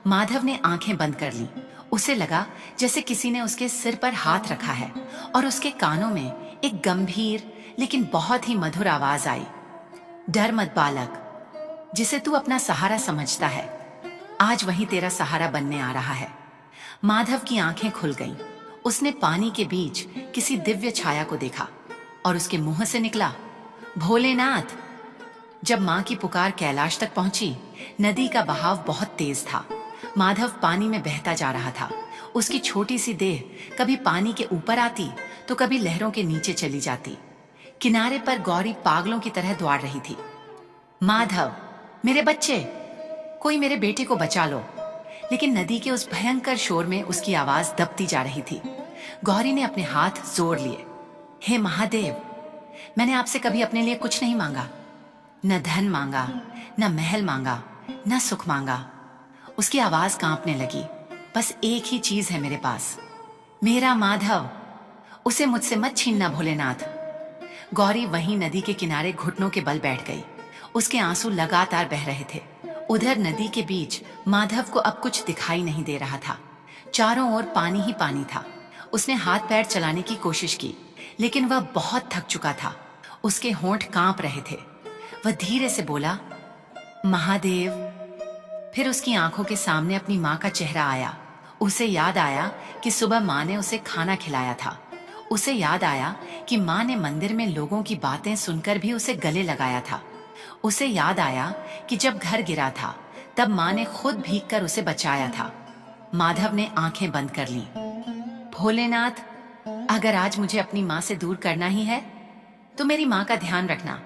माधव ने आंखें बंद कर ली। उसे लगा जैसे किसी ने उसके सिर पर हाथ रखा है और उसके कानों में एक गंभीर लेकिन बहुत ही मधुर आवाज आई, डर मत बालक, जिसे तू अपना सहारा समझता है, आज वही तेरा सहारा बनने आ रहा है। माधव की आंखें खुल गईं। उसने पानी के बीच किसी दिव्य छाया को देखा और उसके मुंह से निकला, भोलेनाथ। जब मां की पुकार कैलाश तक पहुंची, नदी का बहाव बहुत तेज था। माधव पानी में बहता जा रहा था। उसकी छोटी सी देह कभी पानी के ऊपर आती तो कभी लहरों के नीचे चली जाती। किनारे पर गौरी पागलों की तरह दौड़ रही थी। माधव, मेरे बच्चे, कोई मेरे बेटे को बचा लो। लेकिन नदी के उस भयंकर शोर में उसकी आवाज दबती जा रही थी। गौरी ने अपने हाथ जोड़ लिए। हे महादेव, मैंने आपसे कभी अपने लिए कुछ नहीं मांगा, न धन मांगा, न महल मांगा, न सुख मांगा। उसकी आवाज कांपने लगी। बस एक ही चीज है मेरे पास, मेरा माधव। उसे मुझसे मत छीनना भोलेनाथ। गौरी वहीं नदी के किनारे घुटनों के बल बैठ गई। उसके आंसू लगातार बह रहे थे। उधर नदी के बीच माधव को अब कुछ दिखाई नहीं दे रहा था। चारों ओर पानी ही पानी था। उसने हाथ पैर चलाने की कोशिश की, लेकिन वह बहुत थक चुका था। उसके होंठ कांप रहे थे। वह धीरे से बोला, महादेव। फिर उसकी आंखों के सामने अपनी माँ का चेहरा आया। उसे याद आया कि सुबह माँ ने उसे खाना खिलाया था। उसे याद आया कि माँ ने मंदिर में लोगों की बातें सुनकर भी उसे गले लगाया था। उसे याद आया कि जब घर गिरा था तब माँ ने खुद भीग कर उसे बचाया था। माधव ने आंखें बंद कर लीं। भोलेनाथ, अगर आज मुझे अपनी माँ से दूर करना ही है तो मेरी माँ का ध्यान रखना।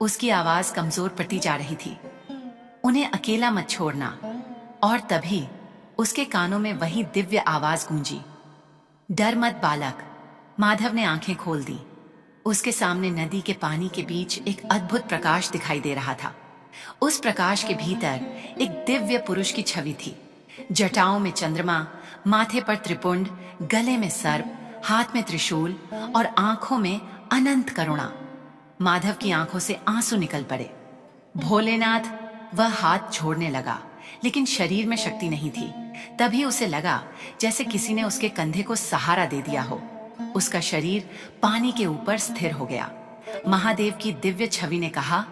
उसकी आवाज कमजोर पड़ती जा रही थी। उन्हें अकेला मत छोड़ना। और तभी उसके कानों में वही दिव्य आवाज गूंजी, डर मत बालक। माधव ने आंखें खोल दी। उसके सामने नदी के पानी के बीच एक अद्भुत प्रकाश दिखाई दे रहा था। उस प्रकाश के भीतर एक दिव्य पुरुष की छवि थी। जटाओं में चंद्रमा, माथे पर त्रिपुंड, गले में सर्प, हाथ में त्रिशूल और आंखों में अनंत करुणा। माधव की आंखों से आंसू निकल पड़े। भोलेनाथ, वह हाथ छोड़ने लगा, लेकिन शरीर में शक्ति नहीं थी। तभी उसे लगा जैसे किसी ने उसके कंधे को सहारा दे दिया हो। उसका शरीर पानी के ऊपर स्थिर हो गया। महादेव की दिव्य छवि ने कहा,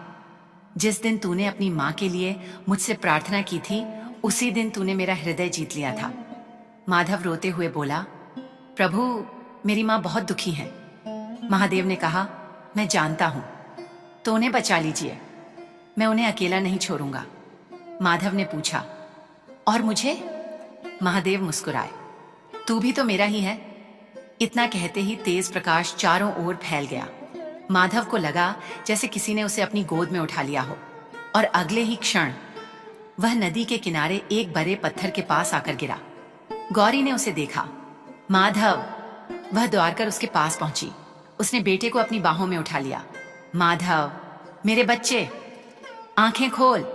जिस दिन तूने अपनी माँ के लिए मुझसे प्रार्थना की थी, उसी दिन तूने मेरा हृदय जीत लिया था। माधव रोते हुए बोला, प्रभु, मेरी माँ बहुत दुखी है। महादेव ने कहा, मैं जानता हूं, तो उन्हें बचा लीजिए। मैं उन्हें अकेला नहीं छोड़ूंगा। माधव ने पूछा, और मुझे? महादेव मुस्कुराए, तू भी तो मेरा ही है। इतना कहते ही तेज प्रकाश चारों ओर फैल गया। माधव को लगा जैसे किसी ने उसे अपनी गोद में उठा लिया हो, और अगले ही क्षण वह नदी के किनारे एक बड़े पत्थर के पास आकर गिरा। गौरी ने उसे देखा। माधव! वह दौड़कर उसके पास पहुंची। उसने बेटे को अपनी बाहों में उठा लिया। माधव, मेरे बच्चे, आंखें खोल।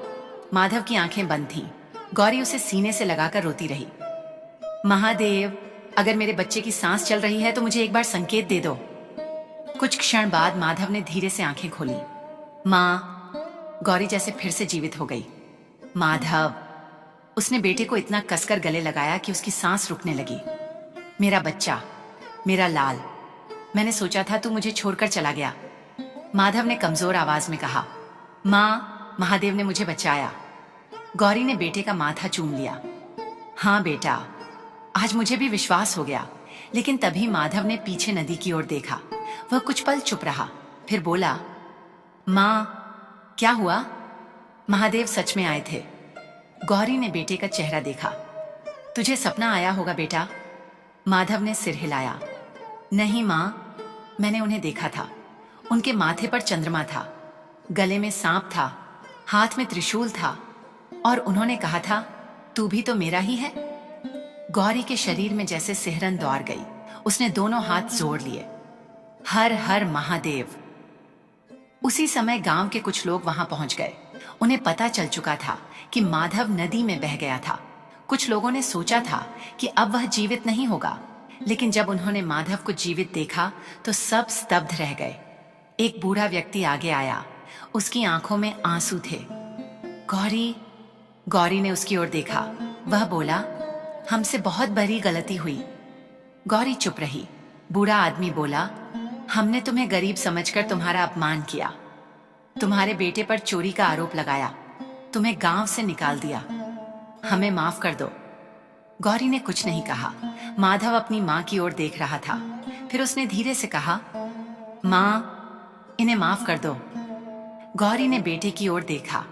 माधव की आंखें बंद थीं। गौरी उसे सीने से लगाकर रोती रही। महादेव, अगर मेरे बच्चे की सांस चल रही है तो मुझे एक बार संकेत दे दो। कुछ क्षण बाद माधव ने धीरे से आंखें खोली। माँ! गौरी जैसे फिर से जीवित हो गई। माधव! उसने बेटे को इतना कसकर गले लगाया कि उसकी सांस रुकने लगी। मेरा बच्चा, मेरा लाल, मैंने सोचा था तू मुझे छोड़कर चला गया। माधव ने कमजोर आवाज में कहा। माँ, महादेव ने मुझे बचाया। गौरी ने बेटे का माथा चूम लिया। हाँ बेटा, आज मुझे भी विश्वास हो गया। लेकिन तभी माधव ने पीछे नदी की ओर देखा। वह कुछ पल चुप रहा, फिर बोला, माँ, क्या हुआ? महादेव सच में आए थे। गौरी ने बेटे का चेहरा देखा। तुझे सपना आया होगा बेटा। माधव ने सिर हिलाया। नहीं माँ, मैंने उन्हें देखा था। उनके माथे पर चंद्रमा था, गले में सांप था, हाथ में त्रिशूल था, और उन्होंने कहा था, तू भी तो मेरा ही है। गौरी के शरीर में जैसे सिहरन दौड़ गई। उसने दोनों हाथ जोड़ लिए। हर हर महादेव। उसी समय गांव के कुछ लोग वहां पहुंच गए। उन्हें पता चल चुका था कि माधव नदी में बह गया था। कुछ लोगों ने सोचा था कि अब वह जीवित नहीं होगा, लेकिन जब उन्होंने माधव को जीवित देखा तो सब स्तब्ध रह गए। एक बूढ़ा व्यक्ति आगे आया। उसकी आंखों में आंसू थे। गौरी! गौरी ने उसकी ओर देखा। वह बोला, हमसे बहुत बड़ी गलती हुई। गौरी चुप रही। बूढ़ा आदमी बोला, हमने तुम्हें गरीब समझकर तुम्हारा अपमान किया, तुम्हारे बेटे पर चोरी का आरोप लगाया, तुम्हें गांव से निकाल दिया। हमें माफ कर दो। गौरी ने कुछ नहीं कहा। माधव अपनी मां की ओर देख रहा था। फिर उसने धीरे से कहा, मां, इन्हें माफ कर दो। गौरी ने बेटे की ओर देखा।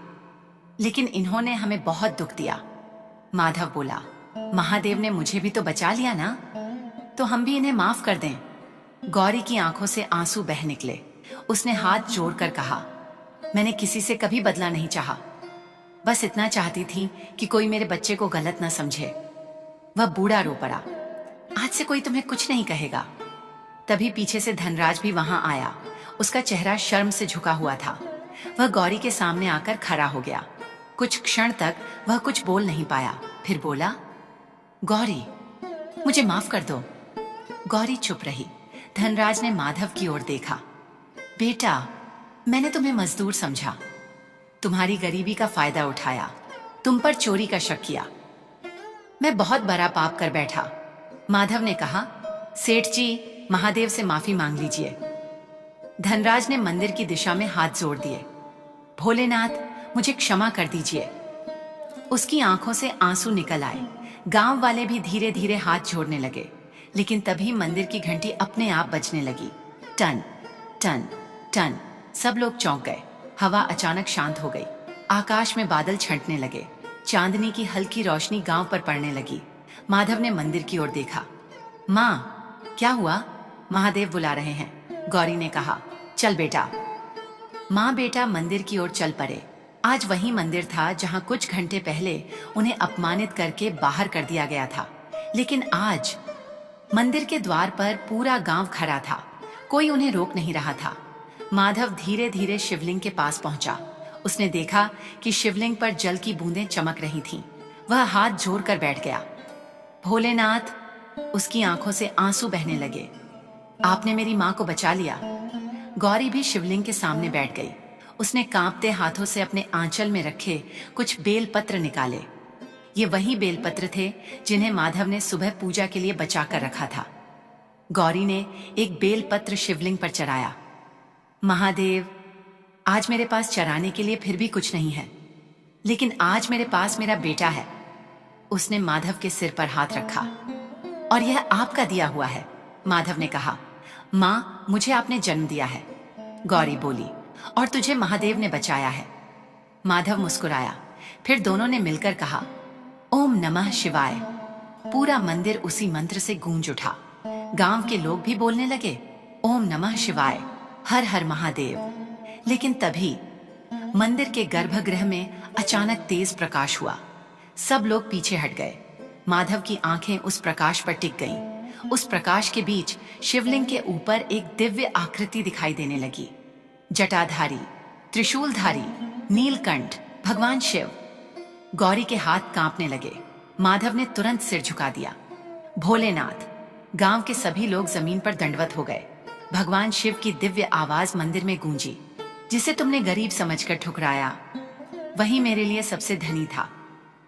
लेकिन इन्होंने हमें बहुत दुख दिया। माधव बोला, महादेव ने मुझे भी तो बचा लिया ना, तो हम भी इन्हें माफ कर दें। गौरी की आंखों से आंसू बह निकले। उसने हाथ जोड़कर कहा, मैंने किसी से कभी बदला नहीं चाहा। बस इतना चाहती थी कि कोई मेरे बच्चे को गलत ना समझे। वह बूढ़ा रो पड़ा। आज से कोई तुम्हें कुछ नहीं कहेगा। तभी पीछे से धनराज भी वहां आया। उसका चेहरा शर्म से झुका हुआ था। वह गौरी के सामने आकर खड़ा हो गया। कुछ क्षण तक वह कुछ बोल नहीं पाया। फिर बोला, गौरी, मुझे माफ कर दो। गौरी चुप रही। धनराज ने माधव की ओर देखा। बेटा, मैंने तुम्हें मजदूर समझा, तुम्हारी गरीबी का फायदा उठाया, तुम पर चोरी का शक किया। मैं बहुत बड़ा पाप कर बैठा। माधव ने कहा, सेठ जी, महादेव से माफी मांग लीजिए। धनराज ने मंदिर की दिशा में हाथ जोड़ दिए। भोलेनाथ, मुझे क्षमा कर दीजिए। उसकी आंखों से आंसू निकल आए। गांव वाले भी धीरे धीरे हाथ जोड़ने लगे। लेकिन तभी मंदिर की घंटी अपने आप बजने लगी। टन टन टन। सब लोग चौंक गए। हवा अचानक शांत हो गई। आकाश में बादल छंटने लगे। चांदनी की हल्की रोशनी गांव पर पड़ने लगी। माधव ने मंदिर की ओर देखा। माँ, क्या हुआ? महादेव बुला रहे हैं, गौरी ने कहा। चल बेटा। माँ बेटा मंदिर की ओर चल पड़े। आज वही मंदिर था जहां कुछ घंटे पहले उन्हें अपमानित करके बाहर कर दिया गया था। लेकिन आज मंदिर के द्वार पर पूरा गांव खड़ा था। कोई उन्हें रोक नहीं रहा था। माधव धीरे धीरे शिवलिंग के पास पहुंचा। उसने देखा कि शिवलिंग पर जल की बूंदें चमक रही थीं। वह हाथ जोड़कर बैठ गया। भोलेनाथ, उसकी आंखों से आंसू बहने लगे। आपने मेरी मां को बचा लिया। गौरी भी शिवलिंग के सामने बैठ गई। उसने कांपते हाथों से अपने आंचल में रखे कुछ बेलपत्र निकाले। ये वही बेलपत्र थे जिन्हें माधव ने सुबह पूजा के लिए बचा कर रखा था। गौरी ने एक बेलपत्र शिवलिंग पर चढ़ाया। महादेव, आज मेरे पास चराने के लिए फिर भी कुछ नहीं है, लेकिन आज मेरे पास मेरा बेटा है। उसने माधव के सिर पर हाथ रखा। और यह आपका दिया हुआ है, माधव ने कहा। माँ, मुझे आपने जन्म दिया है, गौरी बोली, और तुझे महादेव ने बचाया है। माधव मुस्कुराया। फिर दोनों ने मिलकर कहा, ओम नमः शिवाय। पूरा मंदिर उसी मंत्र से गूंज उठा। गांव के लोग भी बोलने लगे, ओम नमः शिवाय। हर हर महादेव। लेकिन तभी मंदिर के गर्भगृह में अचानक तेज प्रकाश हुआ। सब लोग पीछे हट गए। माधव की आंखें उस प्रकाश पर टिक गईं। उस प्रकाश के बीच शिवलिंग के ऊपर एक दिव्य आकृति दिखाई देने लगी। जटाधारी, त्रिशूलधारी, नीलकंठ, भगवान शिव। गौरी के हाथ कांपने लगे। माधव ने तुरंत सिर झुका दिया। भोलेनाथ। गांव के सभी लोग जमीन पर दंडवत हो गए। भगवान शिव की दिव्य आवाज मंदिर में गूंजी। जिसे तुमने गरीब समझकर ठुकराया, वही मेरे लिए सबसे धनी था।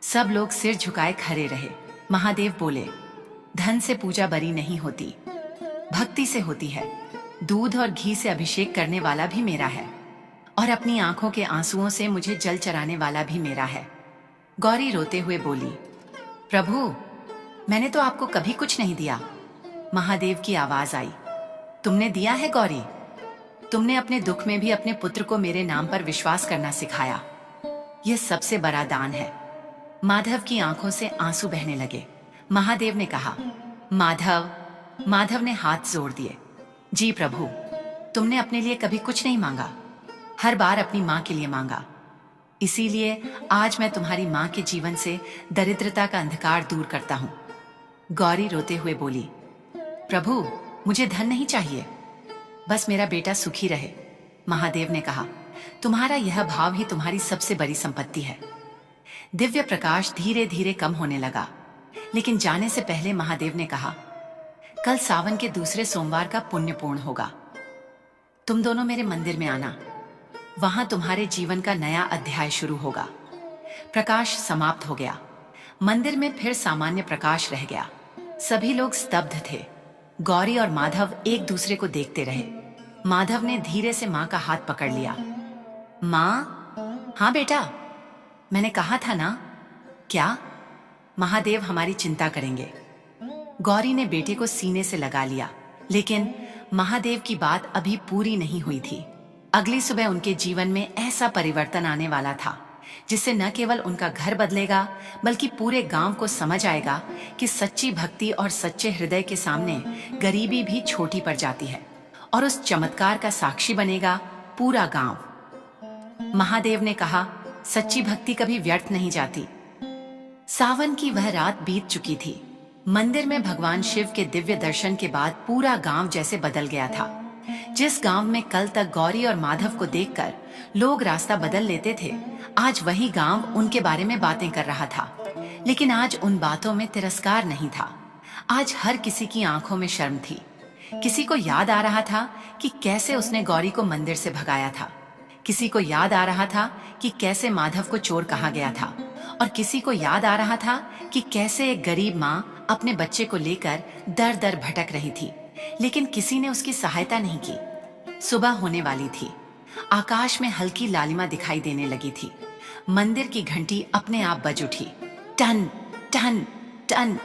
सब लोग सिर झुकाए खड़े रहे। महादेव बोले, धन से पूजा बरी नहीं होती, भक्ति से होती है। दूध और घी से अभिषेक करने वाला भी मेरा है, और अपनी आंखों के आंसुओं से मुझे जल चढ़ाने वाला भी मेरा है। गौरी रोते हुए बोली, प्रभु, मैंने तो आपको कभी कुछ नहीं दिया। महादेव की आवाज आई, तुमने दिया है गौरी। तुमने अपने दुख में भी अपने पुत्र को मेरे नाम पर विश्वास करना सिखाया। यह सबसे बड़ा दान है। माधव की आंखों से आंसू बहने लगे। महादेव ने कहा, माधव। माधव ने हाथ जोड़ दिए। जी प्रभु, तुमने अपने लिए कभी कुछ नहीं मांगा, हर बार अपनी मां के लिए मांगा। इसीलिए आज मैं तुम्हारी मां के जीवन से दरिद्रता का अंधकार दूर करता हूं। गौरी रोते हुए बोली, प्रभु, मुझे धन नहीं चाहिए, बस मेरा बेटा सुखी रहे। महादेव ने कहा, तुम्हारा यह भाव ही तुम्हारी सबसे बड़ी संपत्ति है। दिव्य प्रकाश धीरे धीरे कम होने लगा, लेकिन जाने से पहले महादेव ने कहा, कल सावन के दूसरे सोमवार का पुण्यपूर्ण होगा। तुम दोनों मेरे मंदिर में आना, वहां तुम्हारे जीवन का नया अध्याय शुरू होगा। प्रकाश समाप्त हो गया। मंदिर में फिर सामान्य प्रकाश रह गया। सभी लोग स्तब्ध थे। गौरी और माधव एक दूसरे को देखते रहे। माधव ने धीरे से मां का हाथ पकड़ लिया। मां? हाँ बेटा, मैंने कहा था ना। क्या? महादेव हमारी चिंता करेंगे। गौरी ने बेटे को सीने से लगा लिया, लेकिन महादेव की बात अभी पूरी नहीं हुई थी। अगली सुबह उनके जीवन में ऐसा परिवर्तन आने वाला था जिससे न केवल उनका घर बदलेगा, बल्कि पूरे गांव को समझ आएगा कि सच्ची भक्ति और सच्चे हृदय के सामने गरीबी भी छोटी पड़ जाती है। और उस चमत्कार का साक्षी बनेगा पूरा गांव। महादेव ने कहा, सच्ची भक्ति कभी व्यर्थ नहीं जाती। सावन की वह रात बीत चुकी थी। मंदिर में भगवान शिव के दिव्य दर्शन के बाद पूरा गांव जैसे बदल गया था। जिस गांव में कल तक गौरी और माधव को देखकर लोग रास्ता बदल लेते थे, आज वही गांव उनके बारे में बातें कर रहा था। लेकिन आज उन बातों में तिरस्कार नहीं था। आज हर किसी की आंखों में शर्म थी। किसी को याद आ रहा था कि कैसे उसने गौरी को मंदिर से भगाया था। किसी को याद आ रहा था कि कैसे माधव को चोर कहा गया था, और किसी को याद आ रहा था कि कैसे एक गरीब माँ अपने बच्चे को लेकर दर दर भटक रही थी, लेकिन किसी ने उसकी सहायता नहीं की। सुबह होने वाली थी। आकाश में हल्की लालिमा दिखाई देने लगी थी। मंदिर की घंटी अपने आप बज उठी। टन टन टन।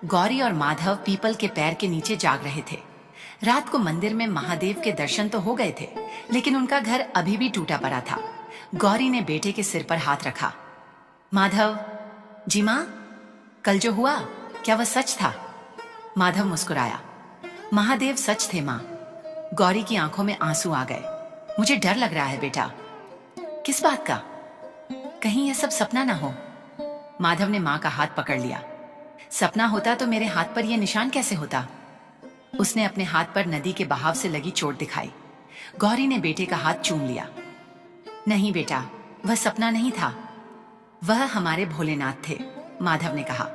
गौरी और माधव पीपल के पैर के नीचे जाग रहे थे। रात को मंदिर में महादेव के दर्शन तो हो गए थे, लेकिन उनका घर अभी भी टूटा पड़ा था। गौरी ने बेटे के सिर पर हाथ रखा। माधव, जी माँ, कल जो हुआ क्या वह सच था? माधव मुस्कुराया। महादेव सच थे माँ। गौरी की आंखों में आंसू आ गए। मुझे डर लग रहा है बेटा। किस बात का? कहीं यह सब सपना ना हो। माधव ने माँ का हाथ पकड़ लिया। सपना होता तो मेरे हाथ पर यह निशान कैसे होता? उसने अपने हाथ पर नदी के बहाव से लगी चोट दिखाई। गौरी ने बेटे का हाथ चूम लिया। नहीं बेटा, वह सपना नहीं था, वह हमारे भोलेनाथ थे, माधव ने कहा।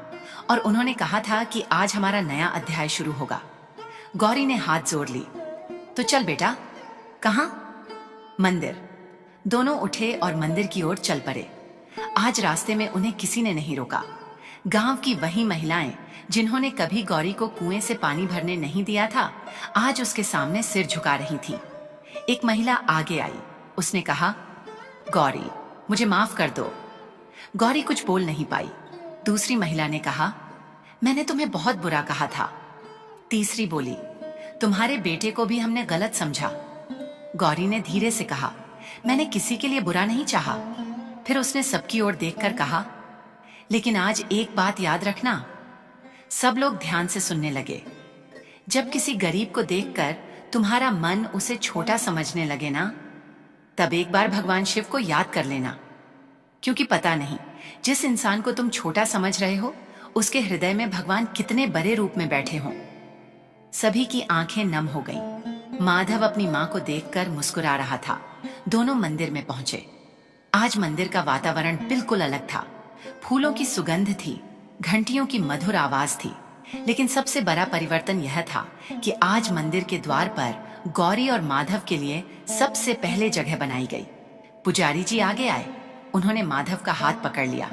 और उन्होंने कहा था कि आज हमारा नया अध्याय शुरू होगा। गौरी ने हाथ जोड़ ली। तो चल बेटा। कहाँ? मंदिर। दोनों उठे और मंदिर की ओर चल पड़े। आज रास्ते में उन्हें किसी ने नहीं रोका। गांव की वही महिलाएं जिन्होंने कभी गौरी को कुएं से पानी भरने नहीं दिया था, आज उसके सामने सिर झुका रही थीं। एक महिला आगे आई। उसने कहा, गौरी, मुझे माफ कर दो। गौरी कुछ बोल नहीं पाई। दूसरी महिला ने कहा, मैंने तुम्हें बहुत बुरा कहा था। तीसरी बोली, तुम्हारे बेटे को भी हमने गलत समझा। गौरी ने धीरे से कहा, मैंने किसी के लिए बुरा नहीं चाहा। फिर उसने सबकी ओर देखकर कहा, लेकिन आज एक बात याद रखना। सब लोग ध्यान से सुनने लगे। जब किसी गरीब को देखकर तुम्हारा मन उसे छोटा समझने लगे ना, तब एक बार भगवान शिव को याद कर लेना, क्योंकि पता नहीं जिस इंसान को तुम छोटा समझ रहे हो उसके हृदय में भगवान कितने बड़े रूप में बैठे हों। सभी की आंखें नम हो गईं। माधव अपनी मां को देखकर मुस्कुरा रहा था। दोनों मंदिर में पहुंचे। आज मंदिर का वातावरण बिल्कुल अलग था। फूलों की सुगंध थी, घंटियों की मधुर आवाज थी, लेकिन सबसे बड़ा परिवर्तन यह था कि आज मंदिर के द्वार पर गौरी और माधव के लिए सबसे पहले जगह बनाई गई। पुजारी जी आगे आए। उन्होंने माधव का हाथ पकड़ लिया।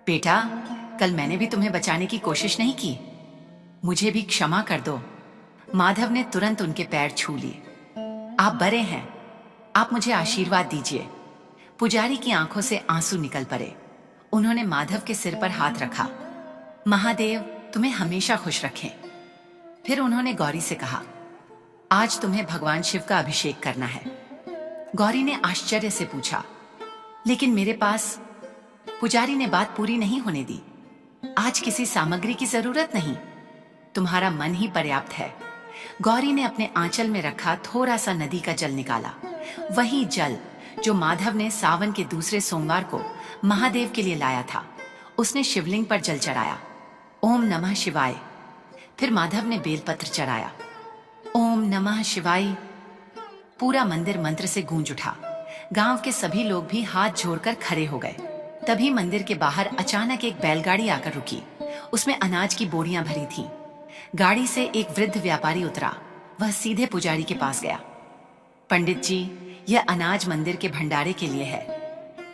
बेटा, कल मैंने भी तुम्हें बचाने की कोशिश नहीं की, मुझे भी क्षमा कर दो। माधव ने तुरंत उनके पैर छू लिए। आप बड़े हैं, आप मुझे आशीर्वाद दीजिए। पुजारी की आंखों से आंसू निकल पड़े। उन्होंने माधव के सिर पर हाथ रखा। महादेव तुम्हें हमेशा खुश रखें। फिर उन्होंने गौरी से कहा, आज तुम्हें भगवान शिव का अभिषेक करना है। गौरी ने आश्चर्य से पूछा, लेकिन मेरे पास। पुजारी ने बात पूरी नहीं होने दी। आज किसी सामग्री की जरूरत नहीं, तुम्हारा मन ही पर्याप्त है। गौरी ने अपने आंचल में रखा थोड़ा सा नदी का जल निकाला, वही जल जो माधव ने सावन के दूसरे सोमवार को महादेव के लिए लाया था। उसने शिवलिंग पर जल चढ़ाया। ओम नमः शिवाय। फिर माधव ने बेलपत्र चढ़ाया। ओम नमः शिवाय। पूरा मंदिर मंत्र से गूंज उठा। गांव के सभी लोग भी हाथ जोड़कर खड़े हो गए। तभी मंदिर के बाहर अचानक एक बैलगाड़ी आकर रुकी। उसमें अनाज की बोरियां भरी थीं। गाड़ी से एक वृद्ध व्यापारी उतरा। वह सीधे पुजारी के पास गया। पंडित जी, यह अनाज मंदिर के भंडारे के लिए है।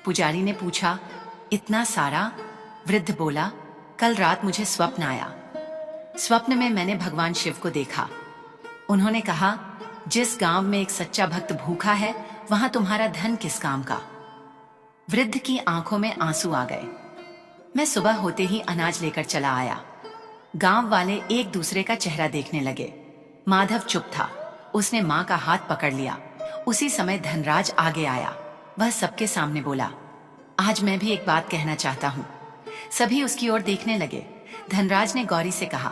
पुजारी ने पूछा, इतना सारा? वृद्ध बोला, कल रात मुझे स्वप्न आया। स्वप्न में मैंने भगवान शिव को देखा। उन्होंने कहा, जिस गांव में एक सच्चा भक्त भूखा है वहां तुम्हारा धन किस काम का। वृद्ध की आंखों में आंसू आ गए। मैं सुबह होते ही अनाज लेकर चला आया। गांव वाले एक दूसरे का चेहरा देखने लगे। माधव चुप था। उसने मां का हाथ पकड़ लिया। उसी समय धनराज आगे आया। वह सबके सामने बोला, आज मैं भी एक बात कहना चाहता हूं। सभी उसकी ओर देखने लगे। धनराज ने गौरी से कहा,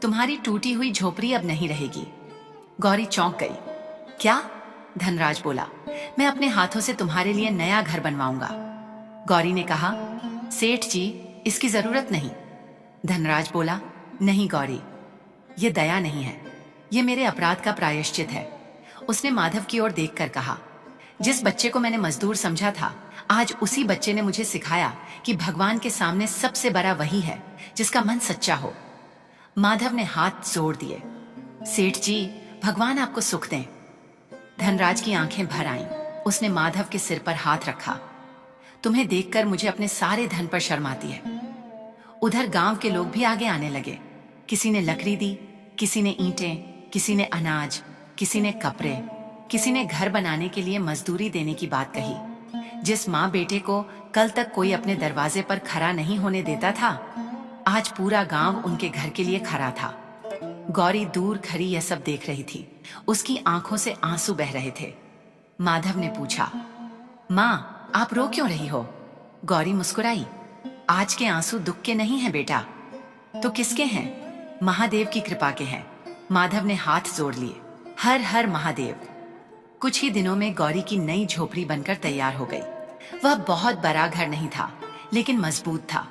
तुम्हारी टूटी हुई झोपड़ी अब नहीं रहेगी। गौरी चौंक गई। क्या? धनराज बोला, मैं अपने हाथों से तुम्हारे लिए नया घर बनवाऊंगा। गौरी ने कहा, सेठ जी, इसकी जरूरत नहीं। धनराज बोला, नहीं गौरी, ये दया नहीं है, ये मेरे अपराध का प्रायश्चित है। उसने माधव की ओर देखकर कहा, जिस बच्चे को मैंने मजदूर समझा था, आज उसी बच्चे ने मुझे सिखाया कि भगवान के सामने सबसे बड़ा वही है जिसका मन सच्चा हो। माधव ने हाथ जोड़ दिए। सेठ जी, भगवान आपको सुख दें। धनराज की आंखें भर आईं। उसने माधव के सिर पर हाथ रखा। तुम्हें देखकर मुझे अपने सारे धन पर शर्म आती है। उधर गांव के लोग भी आगे आने लगे। किसी ने लकड़ी दी, किसी ने ईंटें, किसी ने अनाज, किसी ने कपड़े, किसी ने घर बनाने के लिए मजदूरी देने की बात कही। जिस माँ बेटे को कल तक कोई अपने दरवाजे पर खड़ा नहीं होने देता था, आज पूरा गांव उनके घर के लिए खड़ा था। गौरी दूर खड़ी यह सब देख रही थी। उसकी आंखों से आंसू बह रहे थे। माधव ने पूछा, माँ, आप रो क्यों रही हो? गौरी मुस्कुराई। आज के आंसू दुख के नहीं हैं बेटा। तो किसके हैं? महादेव की कृपा के हैं। माधव ने हाथ जोड़ लिए। हर हर महादेव। कुछ ही दिनों में गौरी की नई झोपड़ी बनकर तैयार हो गई। वह बहुत बड़ा घर नहीं था, लेकिन मजबूत था।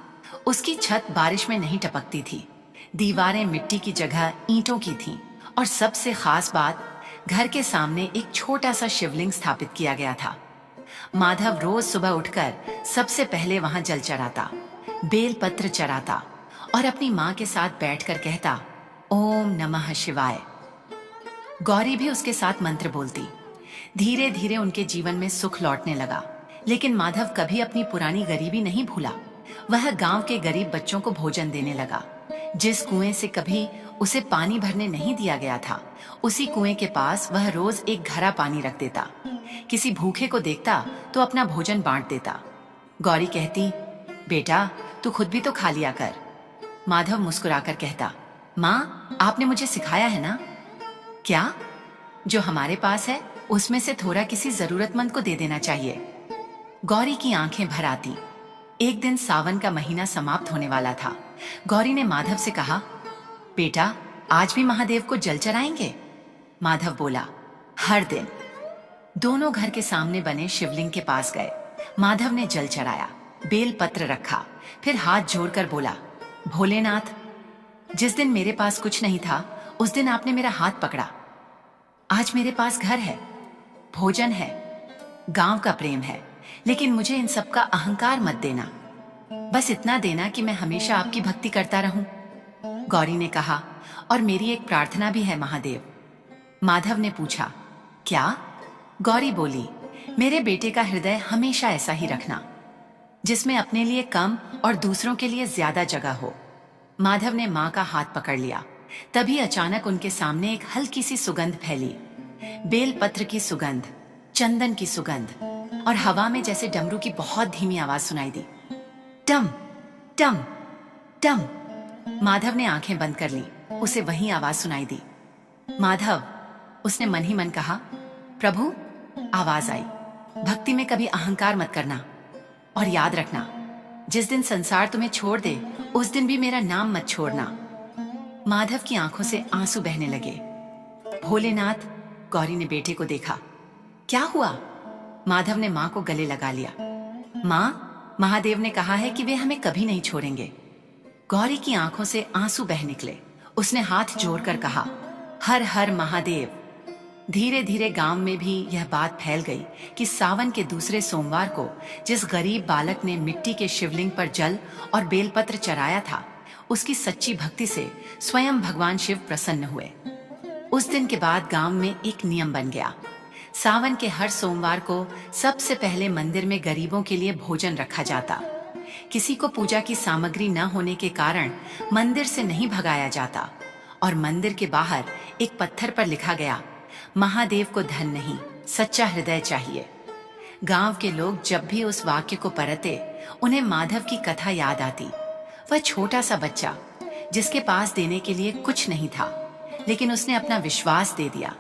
उसकी छत बारिश में नहीं टपकती थी। दीवारें मिट्टी की जगह ईंटों की थीं, और सबसे खास बात, घर के सामने एक छोटा सा शिवलिंग स्थापित किया गया था। माधव रोज सुबह उठकर सबसे पहले वहां जल चढ़ाता, बेल पत्र चढ़ाता और अपनी मां के साथ बैठकर कहता, ओम नमः शिवाय। गौरी भी उसके साथ मंत्र बोलती। धीरे धीरे उनके जीवन में सुख लौटने लगा। लेकिन माधव कभी अपनी पुरानी गरीबी नहीं भूला। वह गांव के गरीब बच्चों को भोजन देने लगा। जिस कुएं से कभी उसे पानी भरने नहीं दिया गया था, उसी कुएं के पास वह रोज एक घड़ा पानी रख देता। किसी भूखे को देखता तो अपना भोजन बांट देता। गौरी कहती, बेटा, तू खुद भी तो खा लिया कर। माधव मुस्कुराकर कहता, माँ, आपने मुझे सिखाया है ना। क्या? जो हमारे पास है उसमें से थोड़ा किसी जरूरतमंद को दे देना चाहिए। गौरी की आंखें भर आती। एक दिन सावन का महीना समाप्त होने वाला था। गौरी ने माधव से कहा, बेटा, आज भी महादेव को जल चढ़ाएंगे? माधव बोला, हर दिन। दोनों घर के सामने बने शिवलिंग के पास गए। माधव ने जल चढ़ाया, बेल पत्र रखा, फिर हाथ जोड़कर बोला, भोलेनाथ, जिस दिन मेरे पास कुछ नहीं था उस दिन आपने मेरा हाथ पकड़ा। आज मेरे पास घर है, भोजन है, गांव का प्रेम है, लेकिन मुझे इन सब का अहंकार मत देना। बस इतना देना कि मैं हमेशा आपकी भक्ति करता रहूं। गौरी ने कहा, और मेरी एक प्रार्थना भी है महादेव। माधव ने पूछा, क्या? गौरी बोली, मेरे बेटे का हृदय हमेशा ऐसा ही रखना, जिसमें अपने लिए कम और दूसरों के लिए ज्यादा जगह हो। माधव ने मां का हाथ पकड़ लिया। तभी अचानक उनके सामने एक हल्की सी सुगंध फैली, बेलपत्र की सुगंध, चंदन की सुगंध, और हवा में जैसे डमरू की बहुत धीमी आवाज सुनाई दी, टम टम टम। माधव ने आंखें बंद कर ली। उसे वही आवाज सुनाई दी। माधव, उसने मन ही मन कहा, प्रभु। आवाज आई, भक्ति में कभी अहंकार मत करना, और याद रखना, जिस दिन संसार तुम्हें छोड़ दे उस दिन भी मेरा नाम मत छोड़ना। माधव की आंखों से आंसू बहने लगे। भोलेनाथ, गौरी ने बेटे को देखा। क्या हुआ? माधव ने मां को गले लगा लिया। मां, महादेव ने कहा है कि वे हमें कभी नहीं छोड़ेंगे। गौरी की आंखों से आंसू बह निकले। उसने हाथ जोड़कर कहा, हर हर महादेव। धीरे धीरे गांव में भी यह बात फैल गई कि सावन के दूसरे सोमवार को जिस गरीब बालक ने मिट्टी के शिवलिंग पर जल और बेलपत्र चढ़ाया था, उसकी सच्ची भक्ति से स्वयं भगवान शिव प्रसन्न हुए। उस दिन के बाद गांव में एक नियम बन गया। सावन के हर सोमवार को सबसे पहले मंदिर में गरीबों के लिए भोजन रखा जाता। किसी को पूजा की सामग्री न होने के कारण मंदिर से नहीं भगाया जाता, और मंदिर के बाहर एक पत्थर पर लिखा गया, महादेव को धन नहीं, सच्चा हृदय चाहिए। गांव के लोग जब भी उस वाक्य को पढ़ते, उन्हें माधव की कथा याद आती। वह छोटा सा बच्चा जिसके पास देने के लिए कुछ नहीं था, लेकिन उसने अपना विश्वास दे दिया।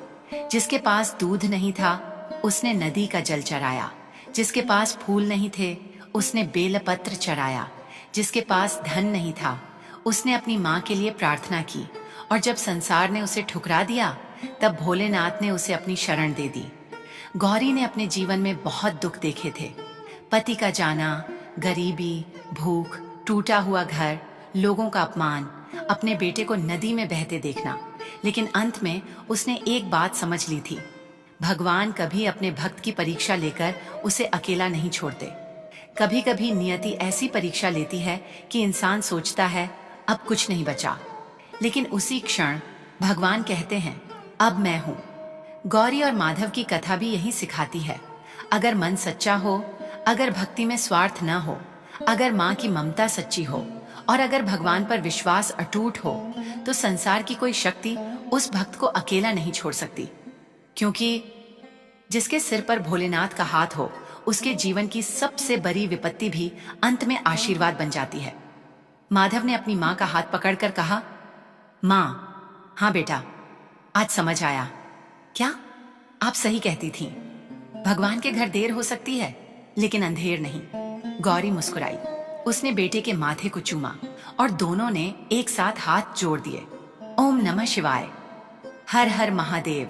जिसके पास दूध नहीं था, उसने नदी का जल चढ़ाया। जिसके पास फूल नहीं थे, उसने बेलपत्र चढ़ाया। जिसके पास धन नहीं था, उसने अपनी माँ के लिए प्रार्थना की, और जब संसार ने उसे ठुकरा दिया, तब भोलेनाथ ने उसे अपनी शरण दे दी। गौरी ने अपने जीवन में बहुत दुख देखे थे। पति का जाना, गरीबी, भूख, टूटा हुआ घर, लोगों का अपमान, अपने बेटे को नदी में बहते देखना। लेकिन अंत में उसने एक बात समझ ली थी, भगवान कभी अपने भक्त की परीक्षा लेकर उसे अकेला नहीं छोड़ते। कभी कभी नियति ऐसी परीक्षा लेती है कि इंसान सोचता है अब कुछ नहीं बचा, लेकिन उसी क्षण भगवान कहते हैं, अब मैं हूं। गौरी और माधव की कथा भी यही सिखाती है, अगर मन सच्चा हो, अगर भक्ति में स्वार्थ न हो, अगर माँ की ममता सच्ची हो, और अगर भगवान पर विश्वास अटूट हो, तो संसार की कोई शक्ति उस भक्त को अकेला नहीं छोड़ सकती। क्योंकि जिसके सिर पर भोलेनाथ का हाथ हो, उसके जीवन की सबसे बड़ी विपत्ति भी अंत में आशीर्वाद बन जाती है। माधव ने अपनी माँ का हाथ पकड़कर कहा, माँ, हाँ बेटा, आज समझ आया। क्या? आप सही कहती थीं। भगवान के घर देर हो सकती है, लेकिन अंधेर नहीं। गौरी मुस्कुराई। उसने बेटे के माथे को चूमा, और दोनों ने एक साथ हाथ जोड़ दिए। ओम नमः शिवाय। हर हर महादेव।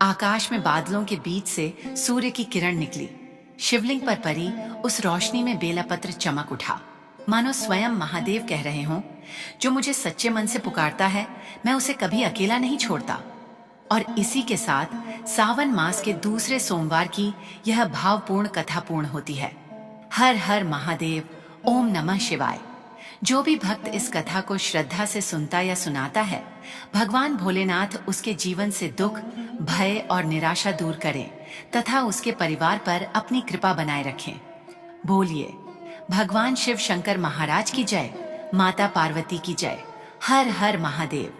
आकाश में बादलों के बीच से सूर्य की किरण निकली, शिवलिंग पर पड़ी। उस रोशनी में बेलापत्र चमक उठा, मानो स्वयं महादेव कह रहे हों, जो मुझे सच्चे मन से पुकारता है, मैं उसे कभी अकेला नहीं छोड़ता। और इसी के साथ सावन मास के दूसरे सोमवार की यह भावपूर्ण कथा पूर्ण होती है। हर हर महादेव, ओम नमः शिवाय। जो भी भक्त इस कथा को श्रद्धा से सुनता या सुनाता है, भगवान भोलेनाथ उसके जीवन से दुख, भय और निराशा दूर करें तथा उसके परिवार पर अपनी कृपा बनाए रखें। बोलिए, भगवान शिव शंकर महाराज की जय, माता पार्वती की जय। हर हर महादेव।